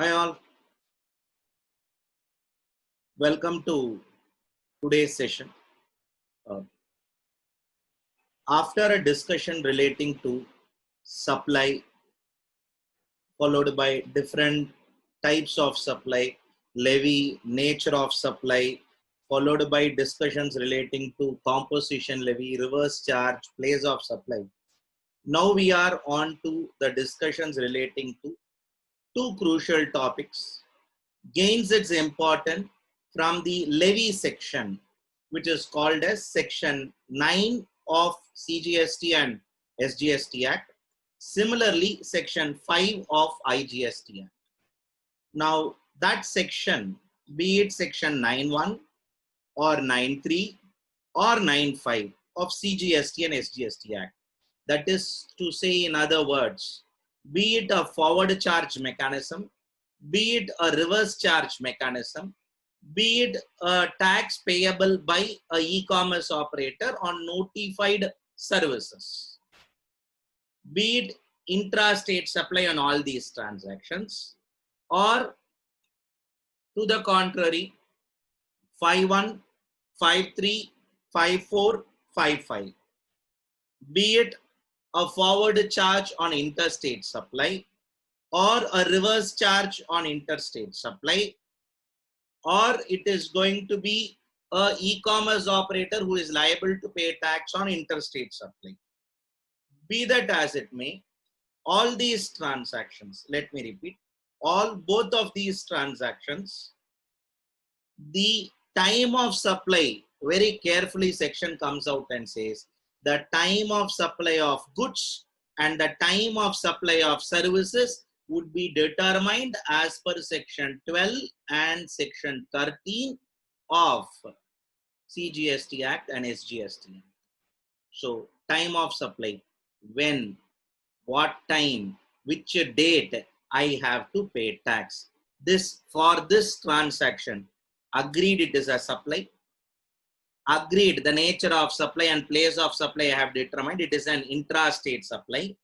Hi all, welcome to today's session. Uh, After a discussion relating to supply, followed by different types of supply, levy, nature of supply, followed by discussions relating to composition levy, reverse charge, place of supply. Now we are on to the discussions relating to two crucial topics. Gains its importance from the levy section, which is called as section 9 of CGST and SGST Act. Similarly, section 5 of IGST Act. Now that section, be it section 9.1 or 9.3 or 9.5 of CGST and SGST Act, that is to say, in other words, be it a forward charge mechanism, be it a reverse charge mechanism, be it a tax payable by a e-commerce operator on notified services, be it intra-state supply on all these transactions, or to the contrary, 5.1, 5.3, 5.4, 5.5, be it a forward charge on interstate supply or a reverse charge on interstate supply, or it is going to be a e-commerce operator who is liable to pay tax on interstate supply. Be that as it may, all these transactions, let me repeat, both of these transactions, the time of supply, very carefully section comes out and says, the time of supply of goods and the time of supply of services would be determined as per section 12 and section 13 of CGST Act and SGST Act. So time of supply, when, what time, which date I have to pay tax. This, for this transaction, agreed it is a supply, agreed the nature of supply and place of supply I have determined, it is an intrastate supply.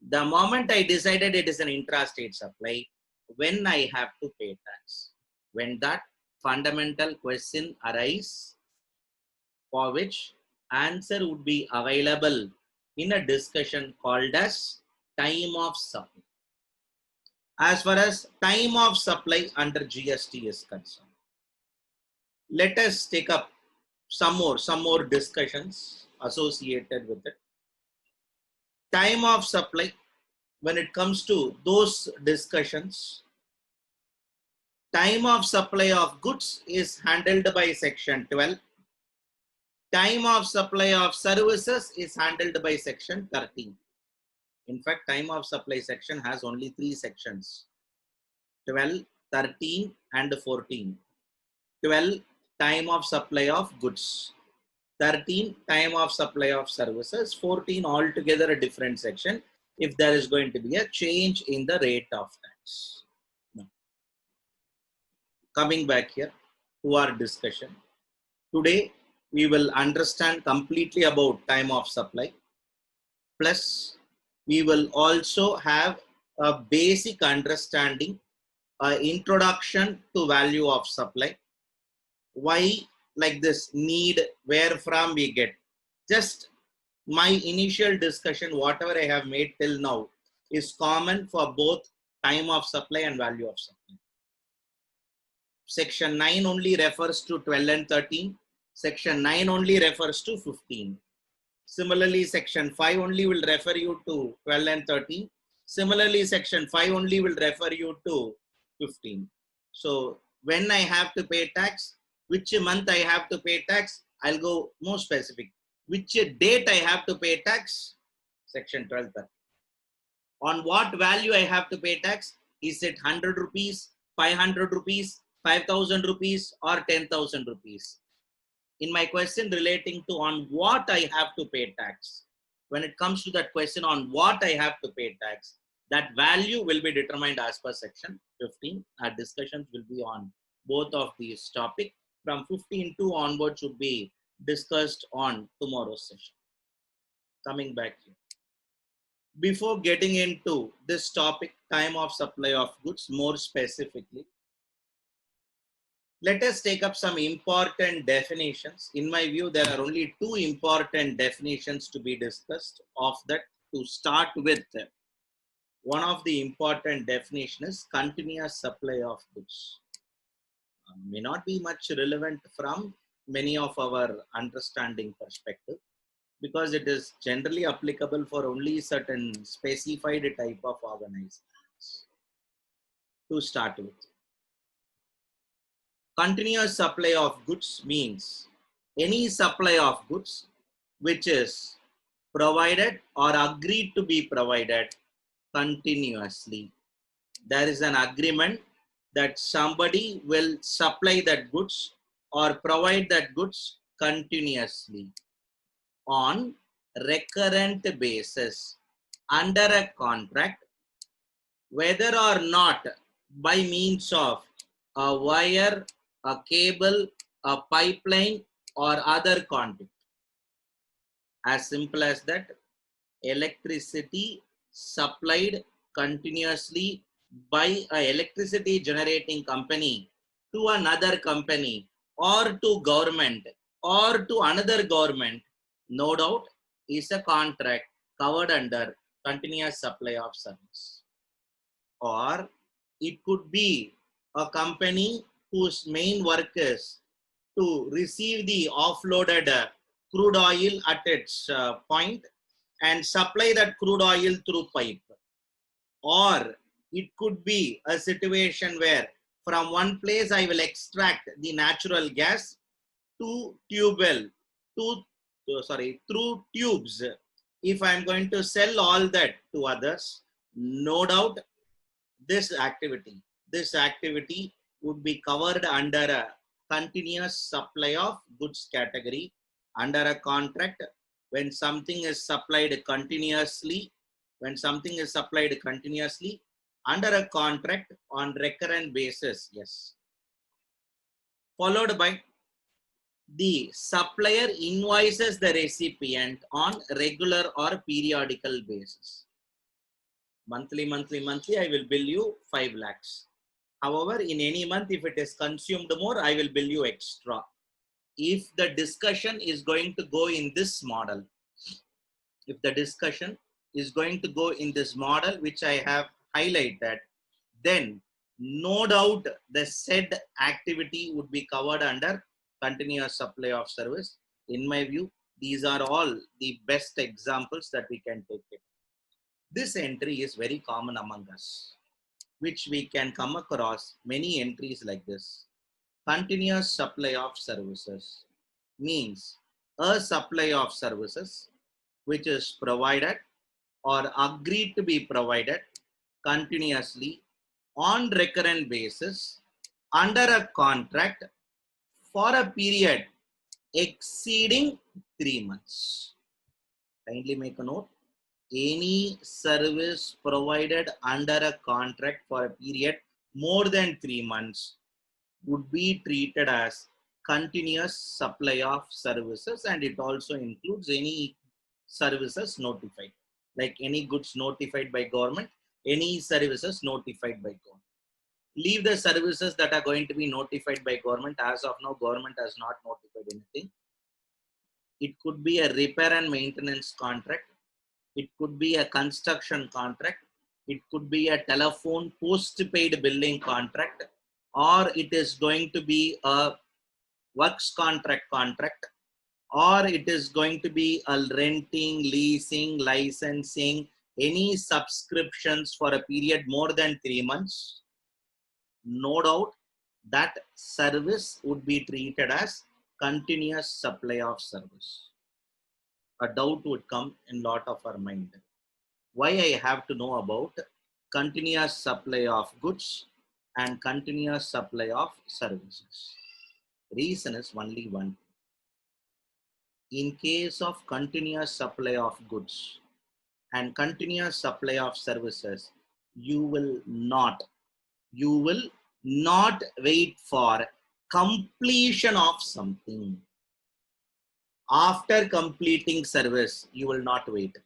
The moment I decided it is an intrastate supply, when I have to pay tax, when that fundamental question arises, for which answer would be available in a discussion called as time of supply. As far as time of supply under GST is concerned, let us take up some more discussions associated with it. Time of supply, when it comes to those discussions, time of supply of goods is handled by section 12. Time of supply of services is handled by section 13. In fact, time of supply section has only 3 sections: 12, 13 and 14. 12, time of supply of goods. 13, time of supply of services. 14, altogether a different section if there is going to be a change in the rate of tax. Now, coming back here to our discussion. Today, we will understand completely about time of supply. Plus, we will also have a basic understanding, introduction to value of supply. Why like this, need, where from we get. Just my initial discussion, whatever I have made till now, is common for both time of supply and value of supply. Section 9 only refers to 12 and 13. Section 9 only refers to 15. Similarly, section 5 only will refer you to 12 and 13. Similarly, section 5 only will refer you to 15. So when I have to pay tax, which month I have to pay tax, I'll go more specific. Which date I have to pay tax, section 12. On what value I have to pay tax, is it 100 rupees, 500 rupees, 5,000 rupees or 10,000 rupees? In my question relating to on what I have to pay tax, when it comes to that question on what I have to pay tax, that value will be determined as per section 15. Our discussions will be on both of these topics. From 15 to onwards would be discussed on tomorrow's session. Coming back here. Before getting into this topic, time of supply of goods, more specifically, let us take up some important definitions. In my view, there are only two important definitions to be discussed. Of that, to start with, one of the important definitions is continuous supply of goods. May not be much relevant from many of our understanding perspective, because it is generally applicable for only certain specified type of organizations. To start with, continuous supply of goods means any supply of goods which is provided or agreed to be provided continuously. There is an agreement that somebody will supply that goods or provide that goods continuously on recurrent basis under a contract, whether or not by means of a wire, a cable, a pipeline, or other conduit. As simple as that, electricity supplied continuously by a electricity generating company to another company or to government or to another government, no doubt is a contract covered under continuous supply of service. Or it could be a company whose main work is to receive the offloaded crude oil at its point and supply that crude oil through pipe. Or it could be a situation where from one place I will extract the natural gas to through tubes. If I am going to sell all that to others, no doubt this activity would be covered under a continuous supply of goods category under a contract. When something is supplied continuously under a contract on recurrent basis, yes, followed by the supplier invoices the recipient on regular or periodical basis. Monthly, I will bill you 5 lakhs. However, in any month, if it is consumed more, I will bill you extra. If the discussion is going to go in this model, which I have highlighted, then no doubt the said activity would be covered under continuous supply of service. In my view, these are all the best examples that we can take it. This entry is very common among us, which we can come across many entries like this. Continuous supply of services means a supply of services which is provided or agreed to be provided continuously on recurrent basis under a contract for a period exceeding 3 months. Kindly make a note. Any service provided under a contract for a period more than 3 months would be treated as continuous supply of services, and it also includes any services notified, like any goods notified by government, any services notified by government. Leave the services that are going to be notified by government. As of now, government has not notified anything. It could be a repair and maintenance contract. It could be a construction contract. It could be a telephone postpaid billing contract, or it is going to be a works contract, or it is going to be a renting, leasing, licensing, any subscriptions for a period more than 3 months. No doubt that service would be treated as continuous supply of service. A doubt would come in lot of our mind. Why I have to know about continuous supply of goods and continuous supply of services? Reason is only one. In case of continuous supply of goods and continuous supply of services, you will not wait for completion of something. After completing service, you will not wait.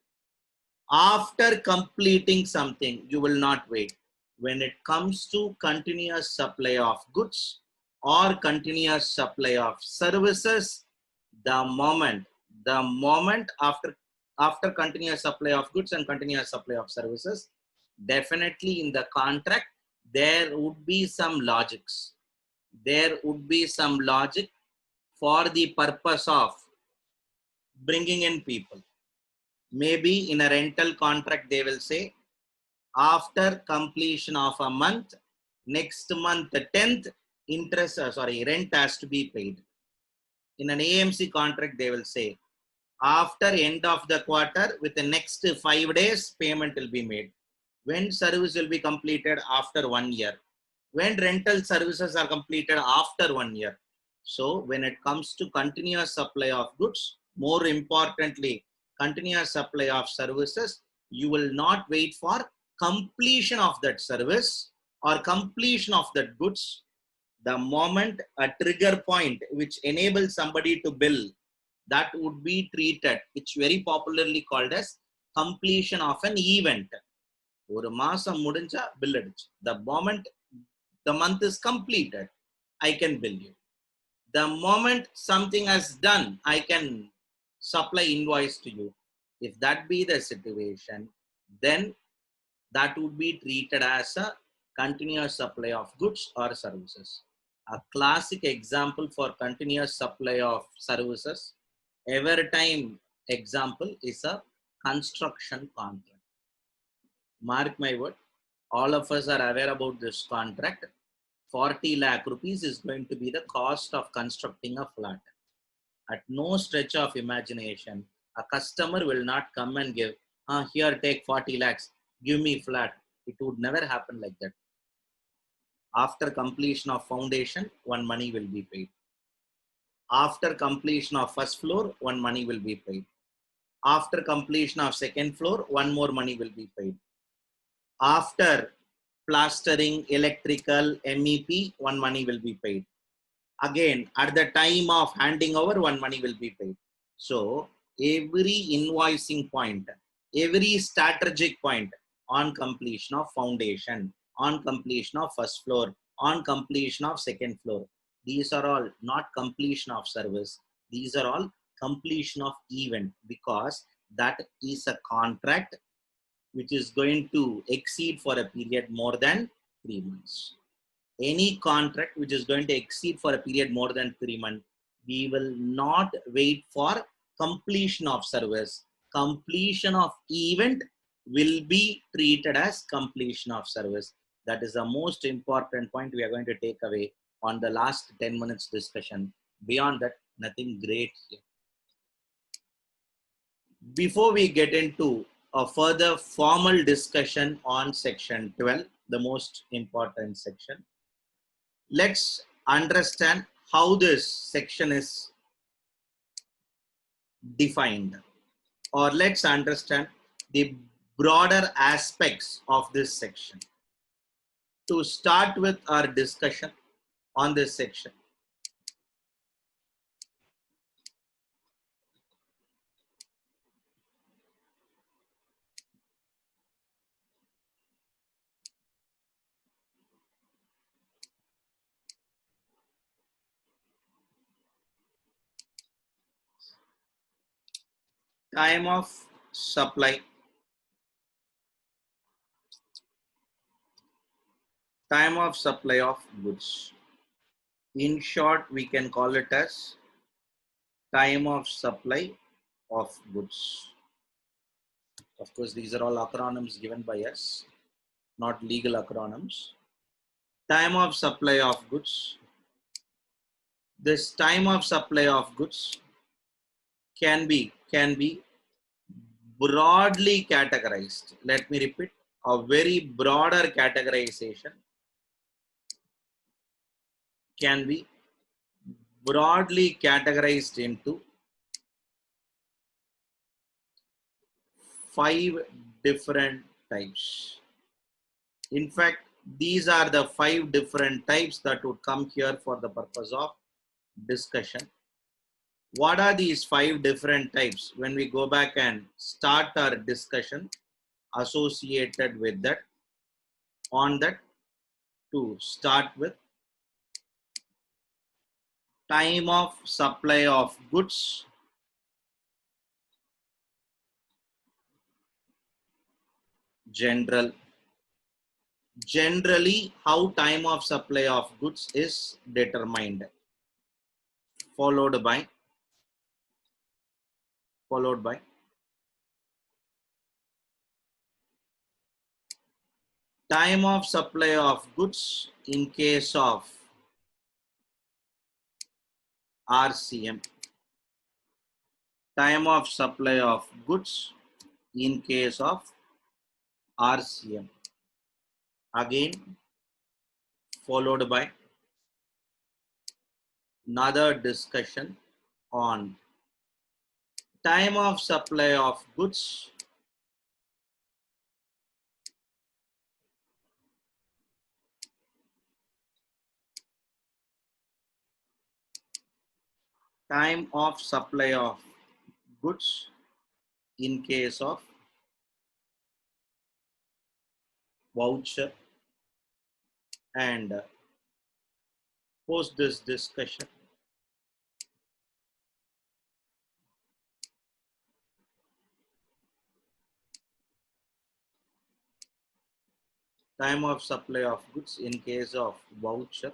After completing something, you will not wait. When it comes to continuous supply of goods or continuous supply of services, the moment after continuous supply of goods and continuous supply of services, definitely in the contract, there would be some logics. There would be some logic for the purpose of bringing in people. Maybe in a rental contract, they will say, after completion of a month, next month, the 10th, rent has to be paid. In an AMC contract, they will say, after end of the quarter, with the next 5 days, payment will be made. When service will be completed after 1 year. When rental services are completed after 1 year. So when it comes to continuous supply of goods, more importantly, continuous supply of services, you will not wait for completion of that service or completion of that goods. The moment a trigger point which enables somebody to bill, that would be treated, it's very popularly called as completion of an event. ஒரு மாசம் முடிஞ்சா bill அடிச்சு. The moment the month is completed, I can bill you. The moment something has done, I can supply invoice to you. If that be the situation, then that would be treated as a continuous supply of goods or services. A classic example for continuous supply of services, every time example is a construction contract. Mark my word, all of us are aware about this contract. 40 lakh rupees is going to be the cost of constructing a flat. At no stretch of imagination, a customer will not come and give, here take 40 lakhs, give me flat. It would never happen like that. After completion of foundation, one money will be paid. After completion of first floor, one money will be paid. After completion of second floor, one more money will be paid. After plastering, electrical, MEP, one money will be paid. Again, at the time of handing over, one money will be paid. So every invoicing point, every strategic point on completion of foundation, on completion of first floor, on completion of second floor, these are all not completion of service. These are all completion of event, because that is a contract which is going to exceed for a period more than 3 months. Any contract which is going to exceed for a period more than 3 months, we will not wait for completion of service. Completion of event will be treated as completion of service. That is the most important point we are going to take away on the last 10 minutes discussion. Beyond that, nothing great here. Before we get into a further formal discussion on section 12, the most important section, let's understand how this section is defined, or let's understand the broader aspects of this section. To start with our discussion on this section, time of supply, time of supply of goods. In short, we can call it as time of supply of goods. Of course, these are all acronyms given by us, not legal acronyms. Time of supply of goods. This time of supply of goods can be broadly categorized. Let me repeat, a very broader categorization can be broadly categorized into 5 different types. In fact, these are the 5 different types that would come here for the purpose of discussion. What are these 5 different types? When we go back and start our discussion associated with that, on that, to start with time of supply of goods, generally how time of supply of goods is determined, followed by time of supply of goods in case of RCM, time of supply of goods in case of RCM, again followed by another discussion on time of supply of goods time of supply of goods in case of voucher, and post this discussion time of supply of goods in case of voucher,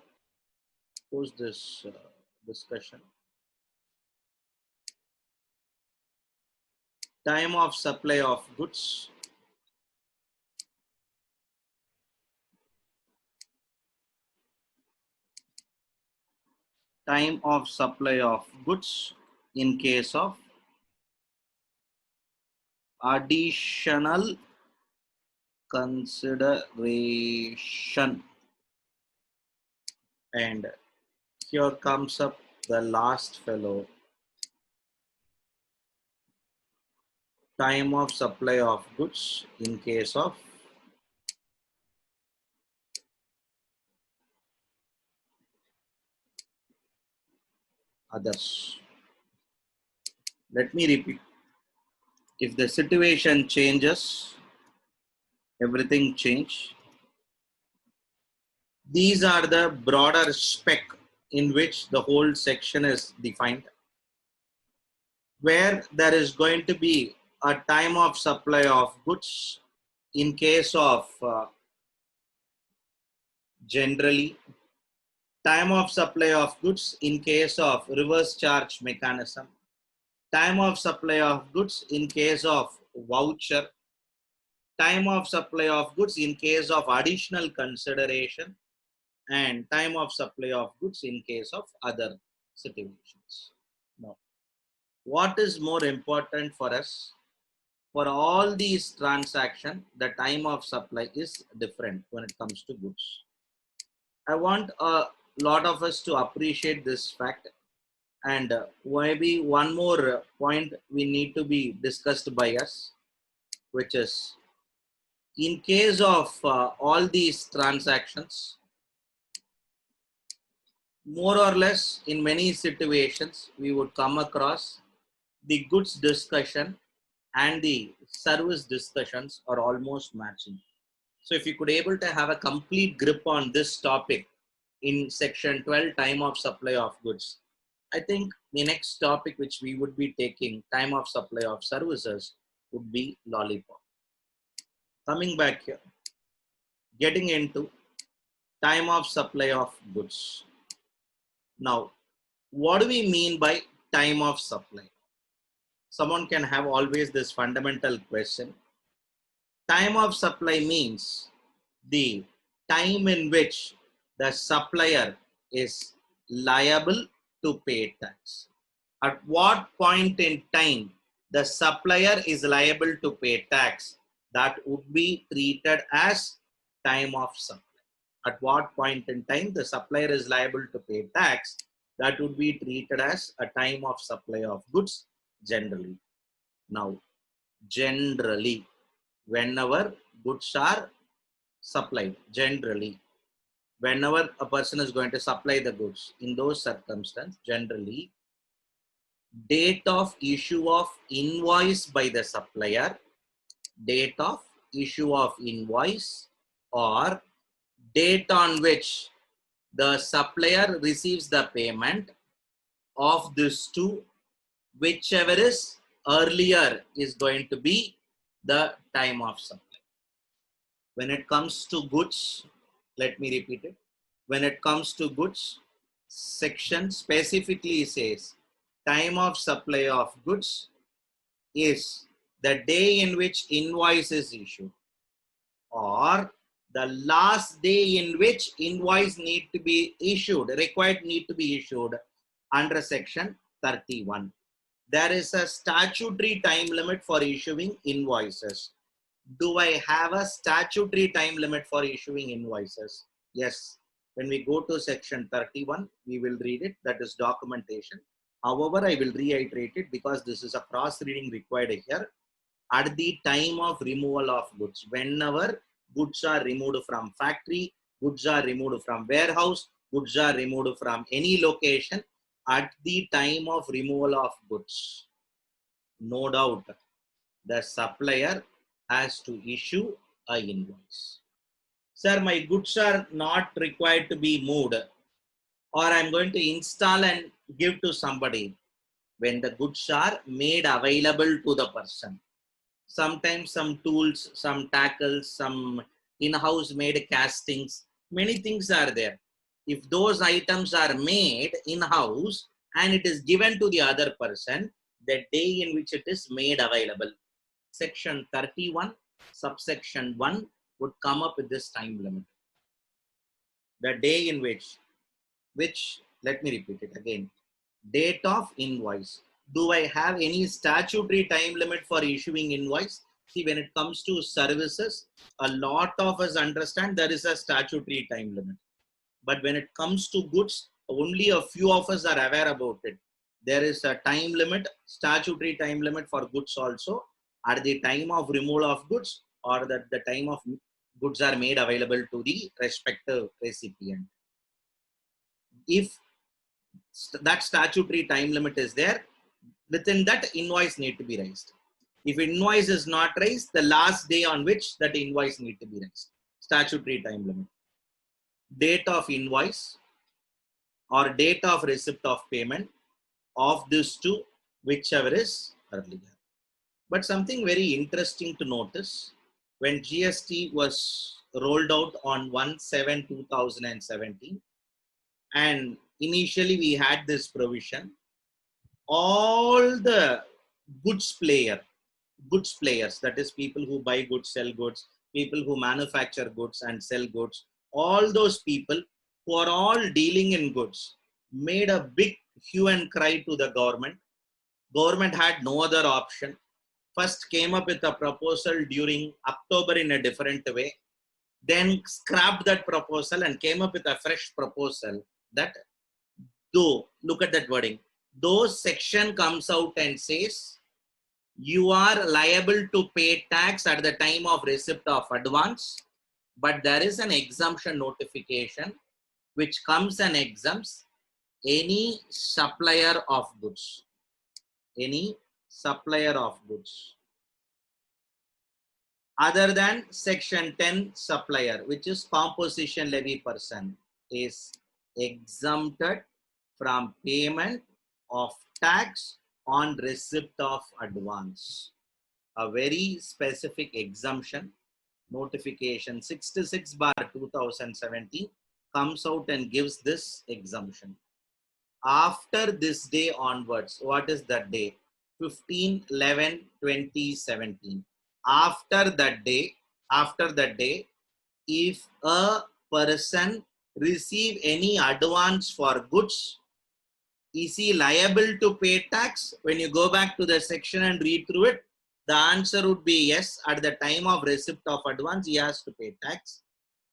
post this discussion time of supply of goods time of supply of goods in case of additional consideration, and here comes up the last fellow, time of supply of goods in case of others. Let me repeat. If the situation changes, everything change. These are the broader spec in which the whole section is defined, where there is going to be a time of supply of goods in case of generally, time of supply of goods in case of reverse charge mechanism, time of supply of goods in case of voucher, time of supply of goods in case of additional consideration, and time of supply of goods in case of other situations. Now, what is more important for us? For all these transactions, the time of supply is different when it comes to goods. I want a lot of us to appreciate this fact, and maybe one more point we need to be discussed by us, which is in case of all these transactions, more or less in many situations, we would come across the goods discussion and the service discussions are almost matching. So if you could able to have a complete grip on this topic in section 12, time of supply of goods, I think the next topic which we would be taking, time of supply of services, would be lollipop. Coming back here, getting into time of supply of goods. Now, what do we mean by time of supply? Someone can have always this fundamental question. Time of supply means the time in which the supplier is liable to pay tax. At what point in time the supplier is liable to pay tax, that would be treated as time of supply. At what point in time the supplier is liable to pay tax, that would be treated as a time of supply of goods generally. Now, generally, whenever goods are supplied, generally, whenever a person is going to supply the goods, in those circumstances, generally, date of issue of invoice by the supplier, date of issue of invoice, or date on which the supplier receives the payment. Of these two, whichever is earlier is going to be the time of supply. When it comes to goods, let me repeat it. When it comes to goods, section specifically says time of supply of goods is the day in which invoice is issued, or the last day in which invoice need to be issued, required need to be issued under section 31. There is a statutory time limit for issuing invoices. Do I have a statutory time limit for issuing invoices? Yes. When we go to section 31, we will read it. That is documentation. However, I will reiterate it because this is a cross-reading required here. At the time of removal of goods, whenever goods are removed from factory, goods are removed from warehouse, goods are removed from any location, at the time of removal of goods, no doubt, the supplier has to issue a invoice. Sir, my goods are not required to be moved, or I'm going to install and give to somebody. When the goods are made available to the person, sometimes some tools, some tackles, some in-house made castings, many things are there. If those items are made in-house and it is given to the other person, the day in which it is made available, section 31 subsection 1 would come up with this time limit. The day in which let me repeat it again, date of invoice. Do I have any statutory time limit for issuing invoice? See, when it comes to services, a lot of us understand there is a statutory time limit. But when it comes to goods, only a few of us are aware about it. There is a time limit, statutory time limit for goods also, at the time of removal of goods, or that the time of goods are made available to the respective recipient. If that statutory time limit is there, within that invoice need to be raised. If invoice is not raised, the last day on which that invoice need to be raised. Statutory time limit. Date of invoice or date of receipt of payment, of these two, whichever is earlier. But something very interesting to notice, when GST was rolled out on 1/7/2017, and initially we had this provision, all the goods players, that is people who buy goods, sell goods, people who manufacture goods and sell goods, all those people who are all dealing in goods made a big hue and cry to the government. Government had no other option. First came up with a proposal during October in a different way, then scrapped that proposal and came up with a fresh proposal that, though, look at that wording, though section comes out and says you are liable to pay tax at the time of receipt of advance, but there is an exemption notification which comes and exempts any supplier of goods. Any supplier of goods other than section 10 supplier, which is composition levy person, is exempted from payment of tax on receipt of advance. A very specific exemption notification 66/2017 comes out and gives this exemption. After this day onwards, what is that day? 15/11/2017. After that day, if a person receive any advance for goods, is he liable to pay tax? When you go back to the section and read through it, the answer would be yes. At the time of receipt of advance, he has to pay tax.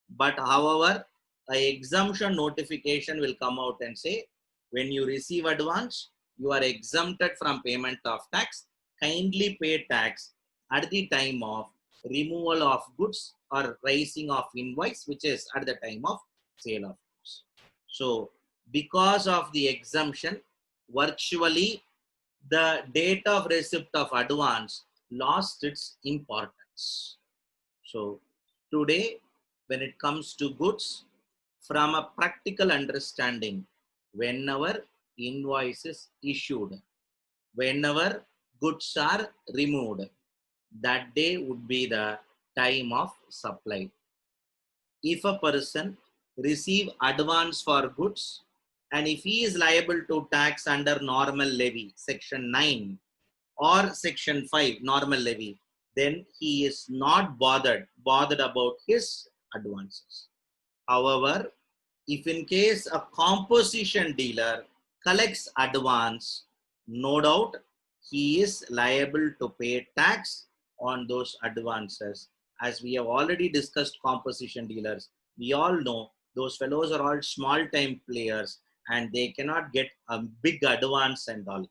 But however, an exemption notification will come out and say, when you receive advance, you are exempted from payment of tax. Kindly pay tax at the time of removal of goods or raising of invoice, which is at the time of sale of goods. So, because of the exemption, virtually the date of receipt of advance lost its importance. So today, when it comes to goods, from a practical understanding, whenever invoice is issued, whenever goods are removed, that day would be the time of supply. If a person receive advance for goods and if he is liable to tax under normal levy, section 9 or section 5 normal levy, then he is not bothered about his advances. However, if in case a composition dealer collects advance, no doubt he is liable to pay tax on those advances. As we have already discussed composition dealers, we all know those fellows are all small time players and they cannot get a big advance and all.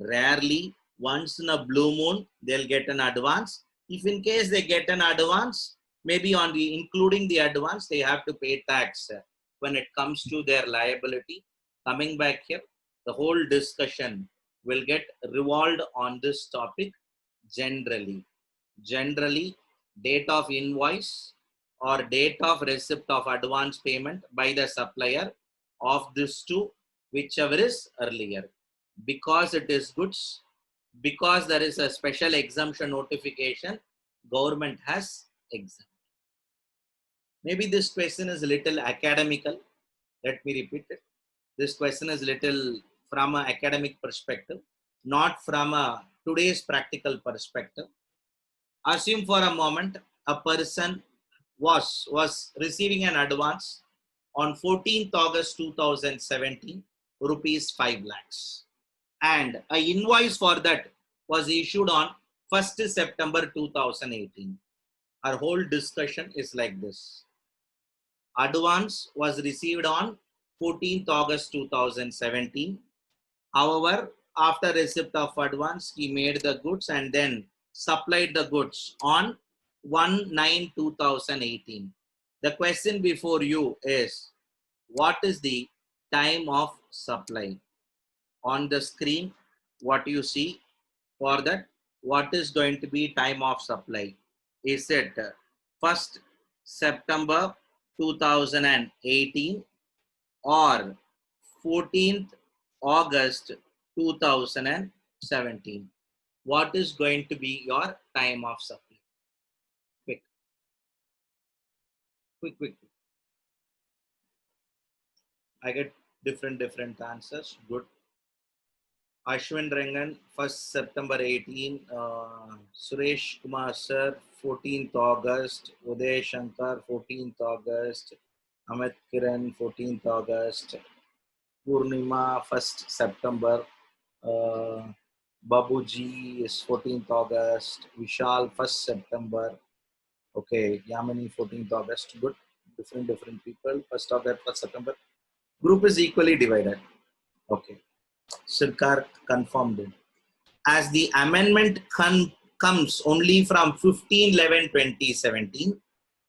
Rarely, once in a blue moon, they'll get an advance. If in case they get an advance, maybe on the including the advance, they have to pay tax when it comes to their liability. Coming back here, the whole discussion will get revolved on this topic generally. Generally, date of invoice or date of receipt of advance payment by the supplier of this two, whichever is earlier. Because it is goods, because there is a special exemption notification, government has exempt. Maybe this question is a little academical. Let me repeat it. This question is little from an academic perspective, not from a today's practical perspective. Assume for a moment a person was receiving an advance on 14th August 2017, rupees 5 lakhs. And an invoice for that was issued on 1st September 2018. Our whole discussion is like this. Advance was received on 14th August 2017. However, after receipt of advance, he made the goods and then supplied the goods on 1/9/2018. The question before you is, what is the time of supply? On the screen, what you see for that, what is going to be time of supply? Is it 1st September 2018 or 14th August 2017? What is going to be your time of supply? Quick, quick, quick. I get different answers. Good. Ashwin Rangan, 1st September 18. Suresh Kumar sir, 14th August. Uday Shankar, 14th August. Amit Kiran, 14th August. Purnima, 1st September. Babuji is 14th August. Vishal, 1st September. Okay, Yamini, 14th August. Good. Different people. 1st August, 1st September. Group is equally divided. Okay. Sirkar confirmed it. As the amendment comes only from 15/11/2017,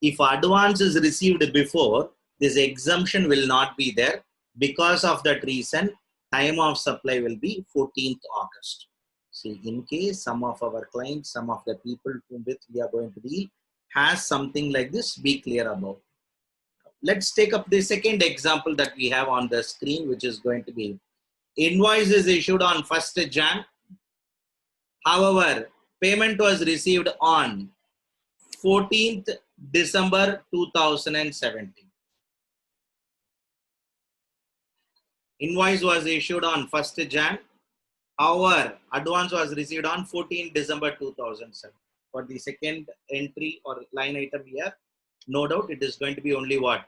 if advance is received before, this exemption will not be there. Because of that reason, time of supply will be 14th August. See, in case some of our clients, some of the people whom with we are going to deal has something like this, be clear about. Let's take up the second example that we have on the screen, which is going to be invoice is issued on 1st Jan. However, payment was received on 14th December 2017. Invoice was issued on 1st Jan. However, advance was received on 14th December 2007. For the second entry or line item here, no doubt it is going to be only what?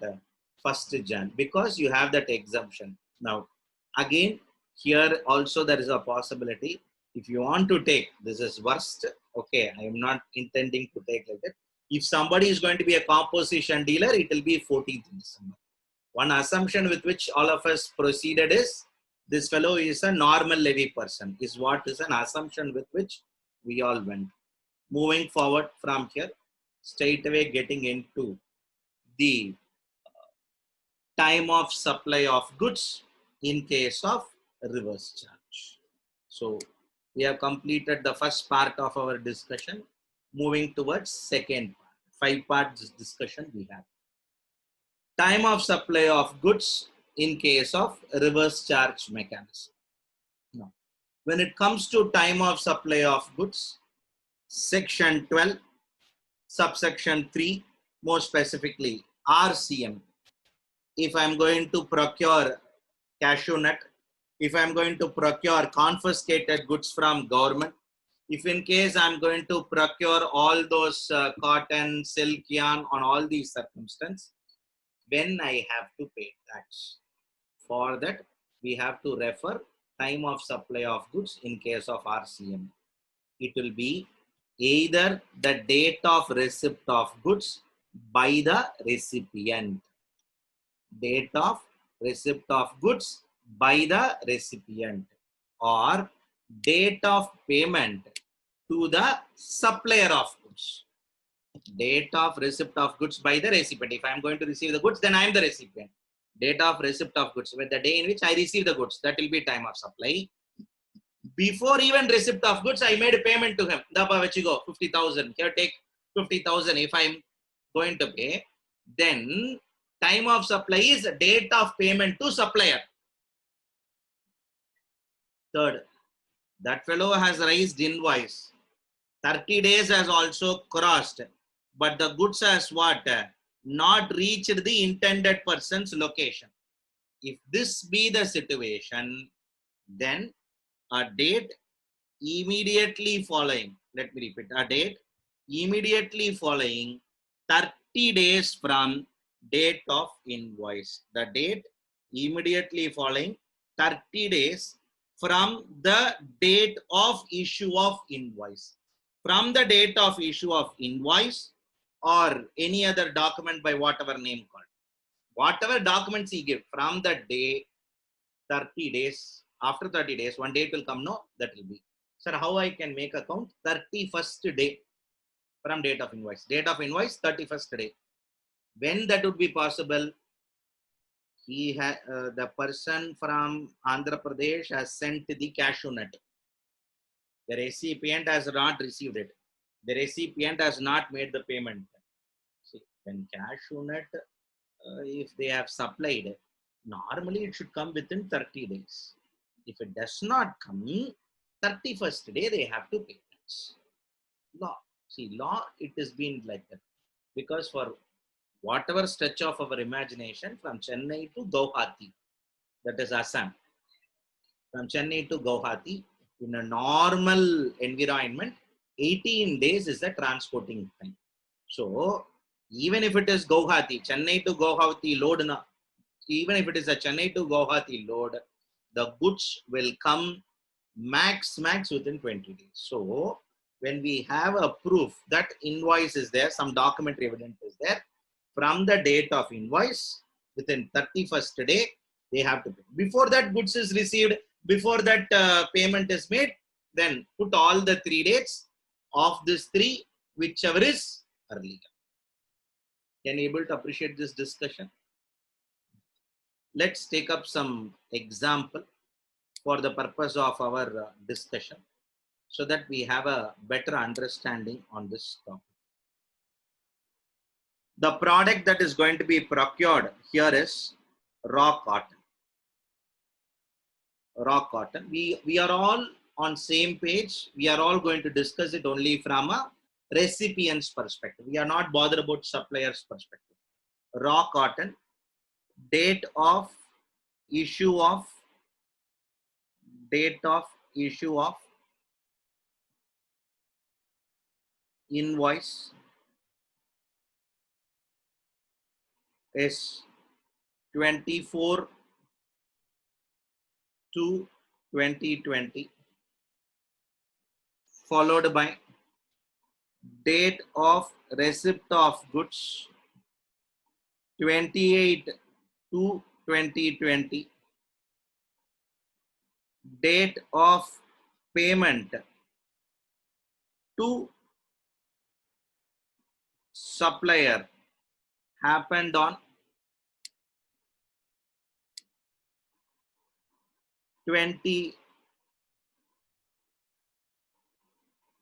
1st Jan, because you have that exemption. Now, again, here also there is a possibility. If you want to take, this is worst. Okay, I am not intending to take like that. If somebody is going to be a composition dealer, it will be 14th December. One assumption with which all of us proceeded is this fellow is a normal levy person, is what is an assumption with which we all went. Moving forward from here, straight away getting into the time of supply of goods in case of reverse charge. So We have completed the first part of our discussion. Moving towards second part. 5-part discussion we have. Time of supply of goods in case of reverse charge mechanism. Now, when it comes to time of supply of goods, section 12, subsection 3, more specifically RCM. If I'm going to procure cashew nut, if I'm going to procure confiscated goods from government, if in case I'm going to procure all those cotton, silk, yarn on all these circumstances, when I have to pay tax. For that, we have to refer time of supply of goods in case of RCM. It will be either the date of receipt of goods by the recipient. Date of receipt of goods by the recipient, or date of payment to the supplier of goods. Date of receipt of goods by the recipient. If I am going to receive the goods, then I am the recipient. Date of receipt of goods, with the day in which I receive the goods, that will be time of supply. Before even receipt of goods, I made a payment to him. Dabba go 50,000. Here, take 50,000. If I'm going to pay, then time of supply is date of payment to supplier. Third, that fellow has raised invoice. 30 days has also crossed, but the goods has what? Not reached the intended person's location. If this be the situation, then a date immediately following, let me repeat, a date immediately following 30 days from date of invoice. The date immediately following 30 days from the date of issue of invoice. From the date of issue of invoice or any other document by whatever name called. Whatever documents he give, from the day 30 days, after 30 days, one date will come, no, that will be. Sir, how I can make account? 31st day from date of invoice. Date of invoice, 31st day. When that would be possible? He the person from Andhra Pradesh has sent the cashew nut. The recipient has not received it. The recipient has not made the payment. See, when cashew nut, if they have supplied, normally it should come within 30 days. If it does not come, 31st day they have to pay tax. Law. See, law, it has been like that. Because for whatever stretch of our imagination, from Chennai to Guwahati, that is Assam, from Chennai to Guwahati, in a normal environment, 18 days is the transporting time. So, even if it is Guwahati, Chennai to Guwahati load, even if it is a Chennai to Guwahati load, the goods will come max within 20 days. So, when we have a proof that invoice is there, some documentary evidence is there, from the date of invoice, within 31st day, they have to pay. Before that goods is received, before that payment is made, then put all the 3 dates of this 3, whichever is earlier. Can you able to appreciate this discussion? Let's take up some example for the purpose of our discussion, so that we have a better understanding on this topic. The product that is going to be procured here is raw cotton. Raw cotton. We are all on same page. We are all going to discuss it only from a recipient's perspective. We are not bothered about supplier's perspective. Raw cotton, date of issue of invoice is 24/2/2020, followed by date of receipt of goods 28/2/2020, date of payment to supplier happened on 20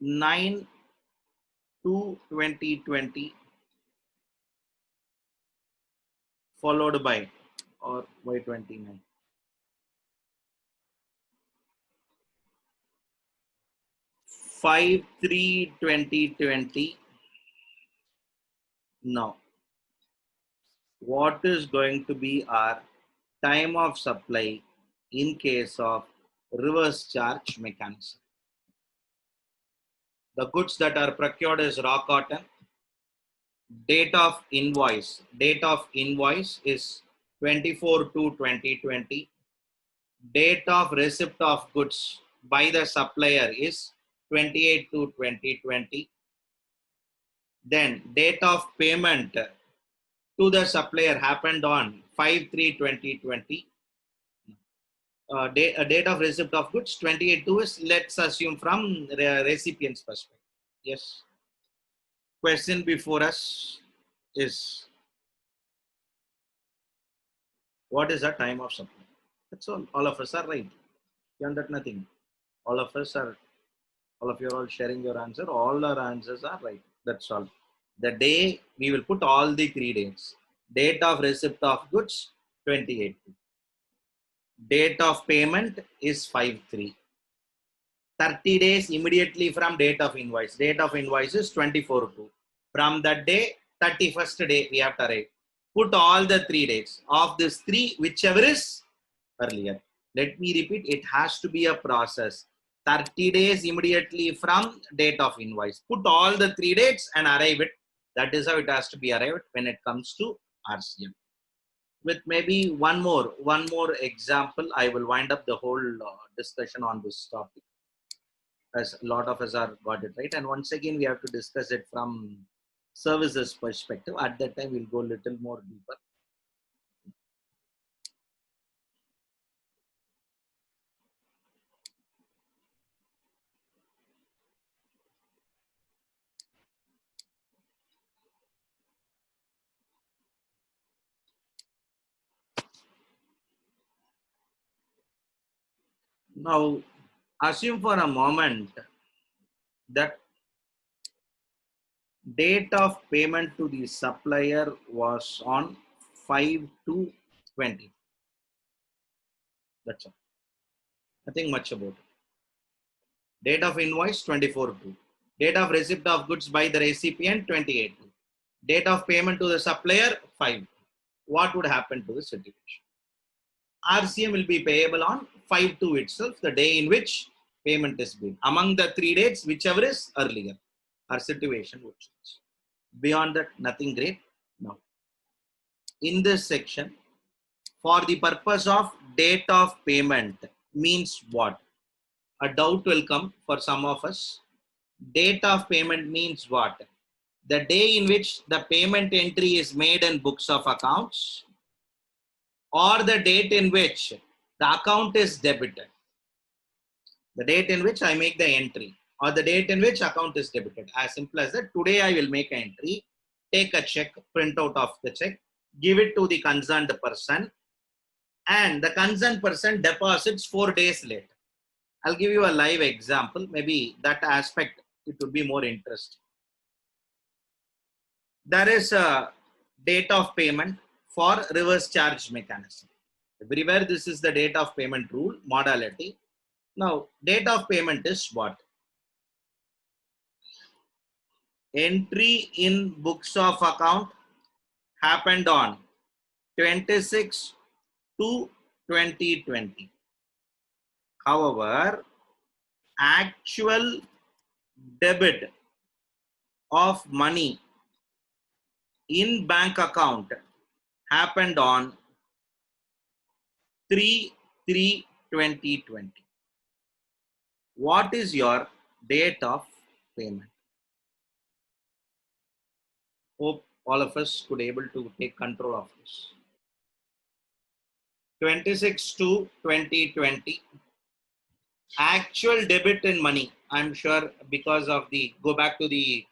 9/2/2020 followed by, or why 29? 5/3/2020. Now, what is going to be our time of supply in case of reverse charge mechanism? The goods that are procured is raw cotton. Date of invoice. Date of invoice is 24/2/2020. Date of receipt of goods by the supplier is 28/2/2020. Then date of payment to the supplier happened on 5/3/2020. Date of receipt of goods 28/2 is, let's assume, from recipient's perspective. Yes. Question before us is, what is the time of supply? That's all. All of us are right. Beyond that, nothing. All of us are, all of you are all sharing your answer. All our answers are right. That's all. The day, we will put all the 3 dates. Date of receipt of goods 28. Date of payment is 5/3. 30 days immediately from date of invoice. Date of invoice is 24/2. From that day, 31st day, we have to arrive. Put all the 3 dates. Of this 3, whichever is earlier. Let me repeat, it has to be a process. 30 days immediately from date of invoice. Put all the 3 dates and arrive it. That is how it has to be arrived when it comes to RCM. With maybe one more example, I will wind up the whole discussion on this topic, as a lot of us are got it right. And once again, we have to discuss it from services perspective. At that time, we'll go a little more deeper. Now, assume for a moment that date of payment to the supplier was on 5/2/20. That's all. Nothing much about it. Date of invoice 24/2. Date of receipt of goods by the recipient 28/2. Date of payment to the supplier 5. What would happen to the situation? RCM will be payable on 5/2 itself, the day in which payment is made. Among the 3 dates, whichever is earlier, our situation would change. Beyond that, nothing great. Now, in this section, for the purpose of date of payment means what? A doubt will come for some of us. Date of payment means what? The day in which the payment entry is made in books of accounts, or the date in which the account is debited. The date in which I make the entry, or the date in which account is debited. As simple as that. Today I will make an entry, take a check, print out of the check, give it to the concerned person, and the concerned person deposits 4 days later. I'll give you a live example. Maybe that aspect, it would be more interesting. There is a date of payment for reverse charge mechanism. Everywhere this is the date of payment rule, modality. Now, date of payment is what? Entry in books of account happened on 26/2/2020. However, actual debit of money in bank account happened on 3/3/2020. What is your date of payment? Hope all of us could able to take control of this. 26/2/2020. Actual debit in money. I'm sure because of the, go back to the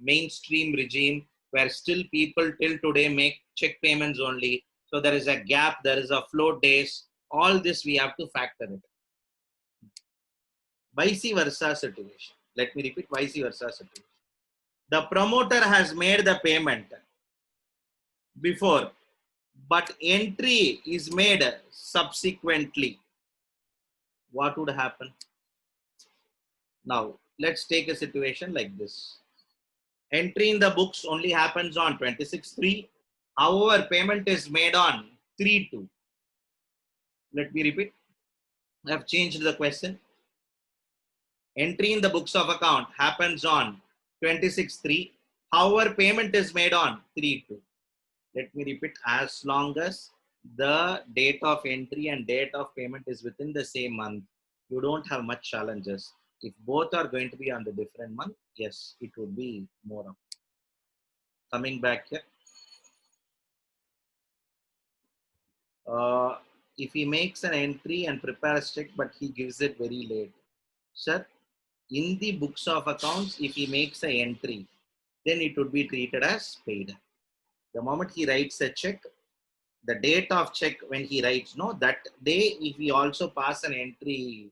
mainstream regime where still people till today make check payments only. So there is a gap, there is a float days. All this we have to factor it. Vice versa situation. Let me repeat, vice versa situation. The promoter has made the payment before, but entry is made subsequently. What would happen? Now, let's take a situation like this. Entry in the books only happens on 26/3. However, payment is made on 3/2. Let me repeat. I have changed the question. Entry in the books of account happens on 26/3. However, payment is made on 3/2. Let me repeat. As long as the date of entry and date of payment is within the same month, you don't have much challenges. If both are going to be on the different month, yes, it would be more of. Coming back here. If he makes an entry and prepares check, but he gives it very late. Sir, in the books of accounts, if he makes an entry, then it would be treated as paid. The moment he writes a check, the date of check when he writes, no, that day, if he also pass an entry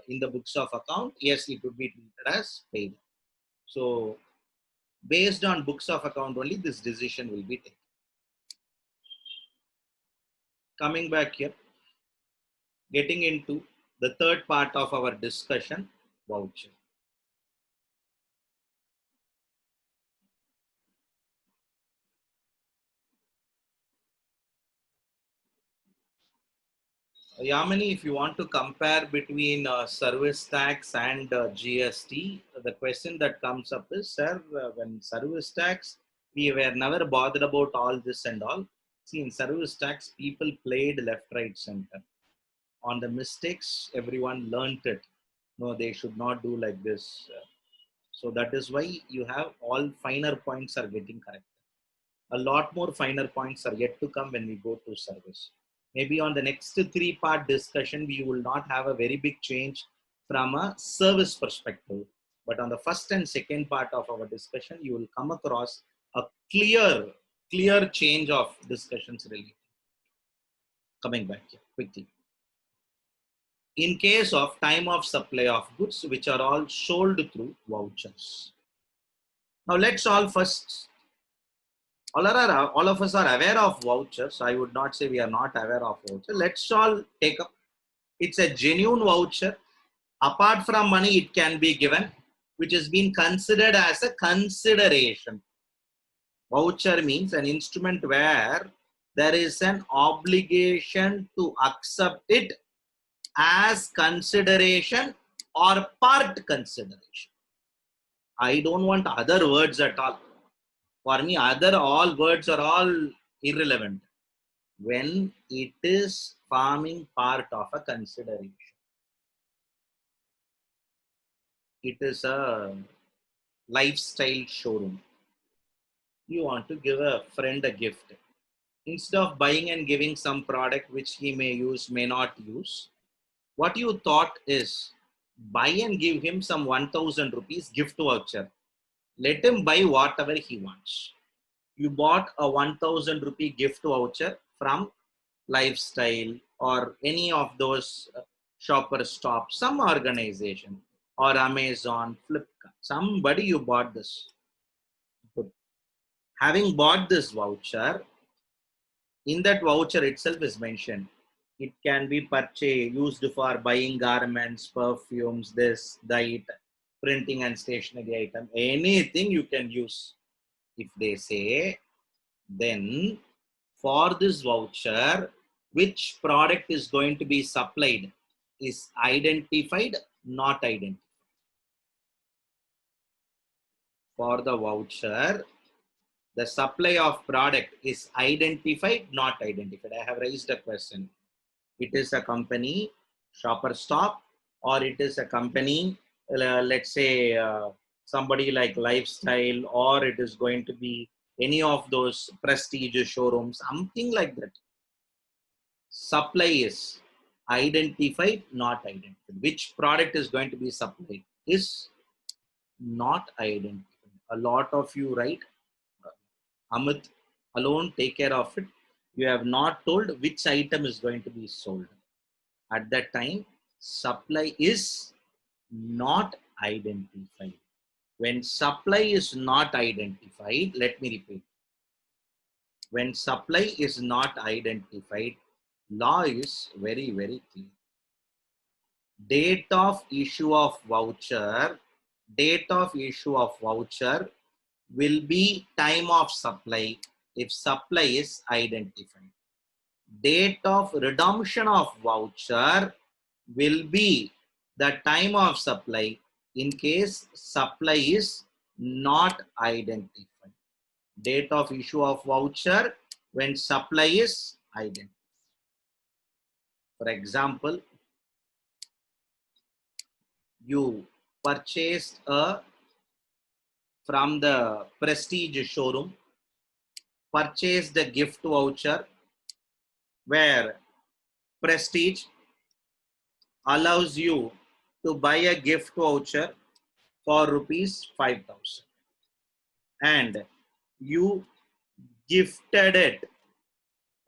in the books of account, yes, it would be treated as paid. So, based on books of account only, this decision will be taken. Coming back here, getting into the third part of our discussion, voucher. Yamini, if you want to compare between service tax and GST, the question that comes up is, sir, when service tax, we were never bothered about all this and all. See, in service tax, people played left, right, center. On the mistakes, everyone learnt it. No, they should not do like this. So that is why you have all finer points are getting correct. A lot more finer points are yet to come when we go to service. Maybe on the next 3-part discussion, we will not have a very big change from a service perspective. But on the first and second part of our discussion, you will come across a clear change of discussions really. Coming back here quickly. In case of time of supply of goods, which are all sold through vouchers. Now let's all first all of us are aware of vouchers. I would not say we are not aware of voucher. Let's all take up. It's a genuine voucher. Apart from money, it can be given, which is being considered as a consideration. Voucher means an instrument where there is an obligation to accept it as consideration or part consideration. I don't want other words at all. For me, all words are all irrelevant when it is forming part of a consideration. It is a lifestyle showroom. You want to give a friend a gift. Instead of buying and giving some product which he may use, may not use, what you thought is buy and give him some 1000 rupees gift voucher. Let him buy whatever he wants. You bought a 1000 rupee gift voucher from Lifestyle or any of those shopper stop, some organization or Amazon, Flipkart, somebody you bought this. Good. Having bought this voucher, in that voucher itself is mentioned. It can be purchased, used for buying garments, perfumes, this, that, printing and stationery item, anything you can use. If they say, then for this voucher, which product is going to be supplied is identified, not identified. For the voucher, the supply of product is identified, not identified. I have raised a question. It is a company, Shopper Stop, or it is a company, let's say somebody like Lifestyle, or it is going to be any of those prestigious showrooms, something like that. Supply is identified, not identified. Which product is going to be supplied is not identified. A lot of you write, Amit alone take care of it. You have not told which item is going to be sold. At that time, supply is not identified. When supply is not identified, let me repeat. When supply is not identified, law is very, very clear. Date of issue of voucher, will be time of supply if supply is identified. Date of redemption of voucher will be the time of supply in case supply is not identified. Date of issue of voucher when supply is identified. For example, you purchased from the Prestige showroom, purchased the gift voucher where Prestige allows you to buy a gift voucher for rupees 5,000 and you gifted it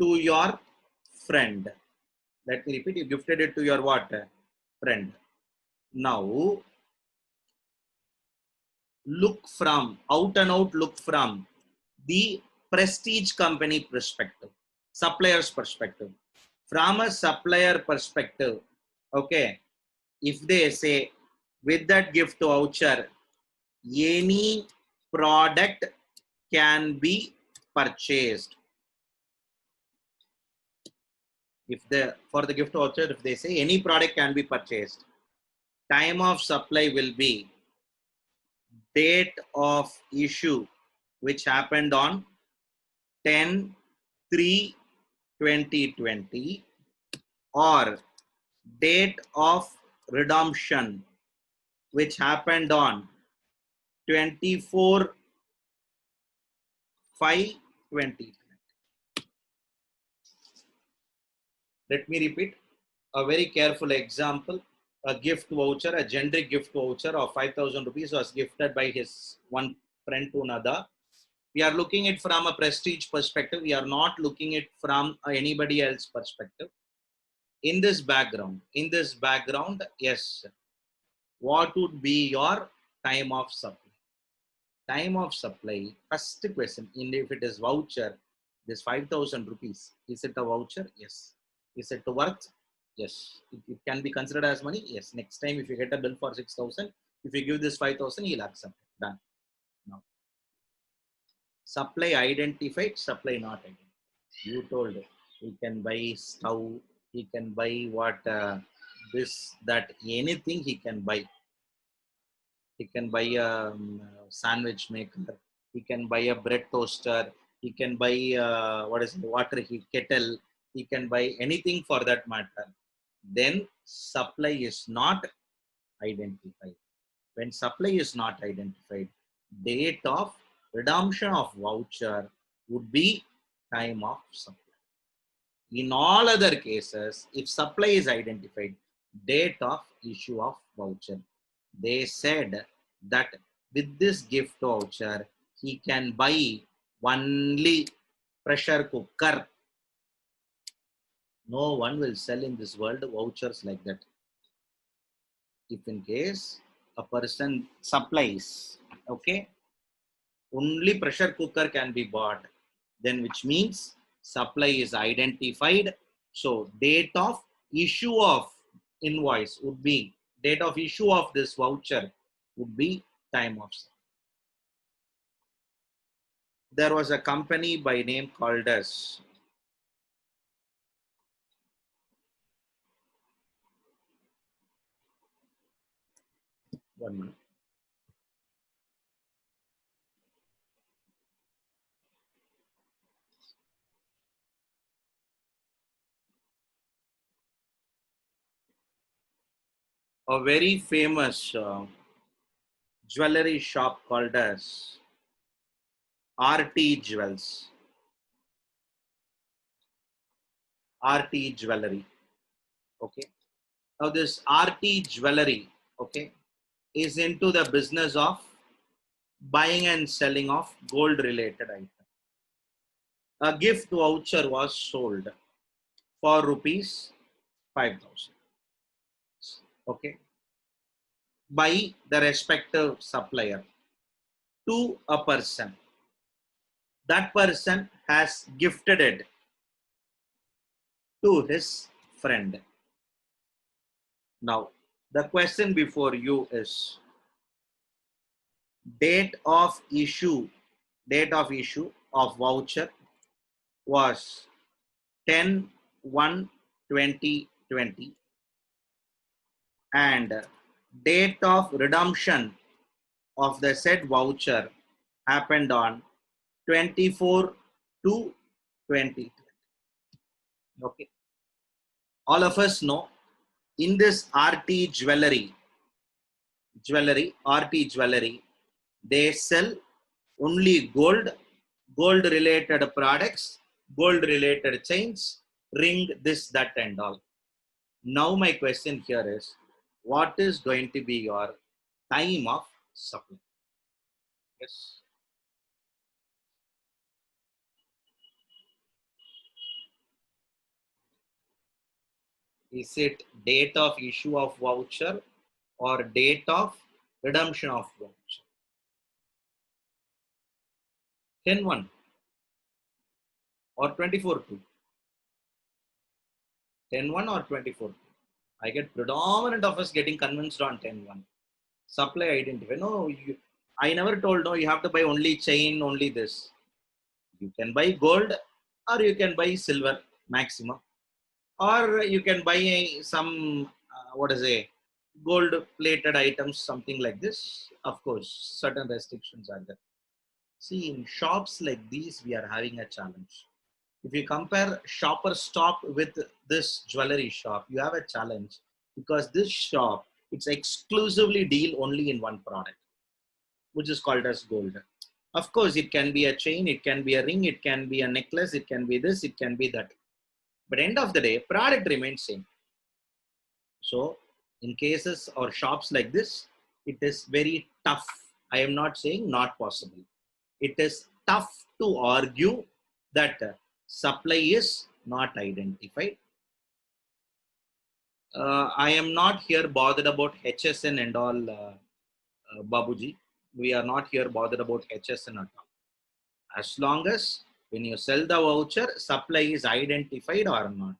to your friend. Let me repeat, you gifted it to your what? Friend. Now, look from, out and out look from the Prestige company perspective, supplier's perspective. From a supplier perspective, okay, if they say with that gift voucher, any product can be purchased. If the for the gift voucher, if they say any product can be purchased, time of supply will be date of issue, which happened on 10/3/2020, or date of redemption, which happened on 24/5/2020. Let me repeat a very careful example. A gift voucher, a generic gift voucher of 5,000 rupees was gifted by his one friend to another. We are looking at it from a Prestige perspective. We are not looking at it from anybody else perspective. In this background, yes, what would be your time of supply? Time of supply, first question, if it is voucher, this 5,000 rupees, is it a voucher? Yes. Is it worth? Yes. It can be considered as money? Yes. Next time, if you get a bill for 6,000, if you give this 5,000, he'll accept it. Done. Now, supply identified, supply not identified. You told he can buy stove, he can buy what, this, that, anything he can buy. He can buy a sandwich maker, he can buy a bread toaster, he can buy what is it, water heat kettle, he can buy anything for that matter. Then supply is not identified. When supply is not identified, date of redemption of voucher would be time of supply. In all other cases, if supply is identified, date of issue of voucher. They said that with this gift voucher, he can buy only pressure cooker. No one will sell in this world vouchers like that. If in case a person supplies, okay, only pressure cooker can be bought, then which means supply is identified. So date of issue of invoice would be, date of issue of this voucher would be time of supply. There was a company by name called as one minute. A very famous jewelry shop called as RT Jewels. RT Jewelry. Okay. Now this RT Jewelry, okay, is into the business of buying and selling of gold related items. A gift voucher was sold for rupees 5,000. Okay. by the respective supplier to a person. That person has gifted it to his friend. Now, the question before you is date of issue. Date of issue of voucher was 10/1/2020 and date of redemption of the said voucher happened on 24/2/2020. Okay. All of us know in this RT jewelry, they sell only gold, gold related products, gold related chains, ring, this, that, and all. Now, my question here is what is going to be your time of supply? Yes. Is it date of issue of voucher or date of redemption of voucher? 10/1 or 24/2? 10/1 or 24/2? I get predominant of us getting convinced on 10/1. Supply identify. No, I never told no, you have to buy only chain, only this. You can buy gold or you can buy silver maximum. Or you can buy some, what is a gold plated items, something like this. Of course, certain restrictions are there. See, in shops like these, we are having a challenge. If you compare shopper stop with this jewelry shop, you have a challenge because this shop, it's exclusively deal only in one product, which is called as gold. Of course, it can be a chain, it can be a ring, it can be a necklace, it can be this, it can be that. But end of the day, product remains same. So in cases or shops like this, it is very tough. I am not saying not possible. It is tough to argue that supply is not identified. I am not here bothered about HSN and all, Babuji. We are not here bothered about HSN at all. As long as when you sell the voucher, supply is identified or not.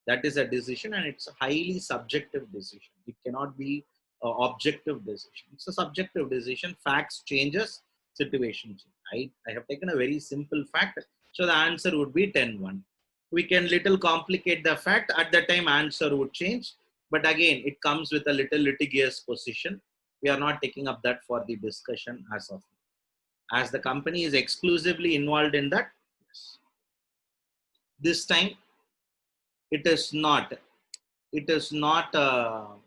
That is a decision and it's a highly subjective decision. It cannot be an objective decision. It's a subjective decision. Facts changes, situation changes. I have taken a very simple fact. So the answer would be 10/1. We can little complicate the fact. At the time answer would change. But again, it comes with a little litigious position. We are not taking up that for the discussion as of now. As the company is exclusively involved in that, yes. This time it is not a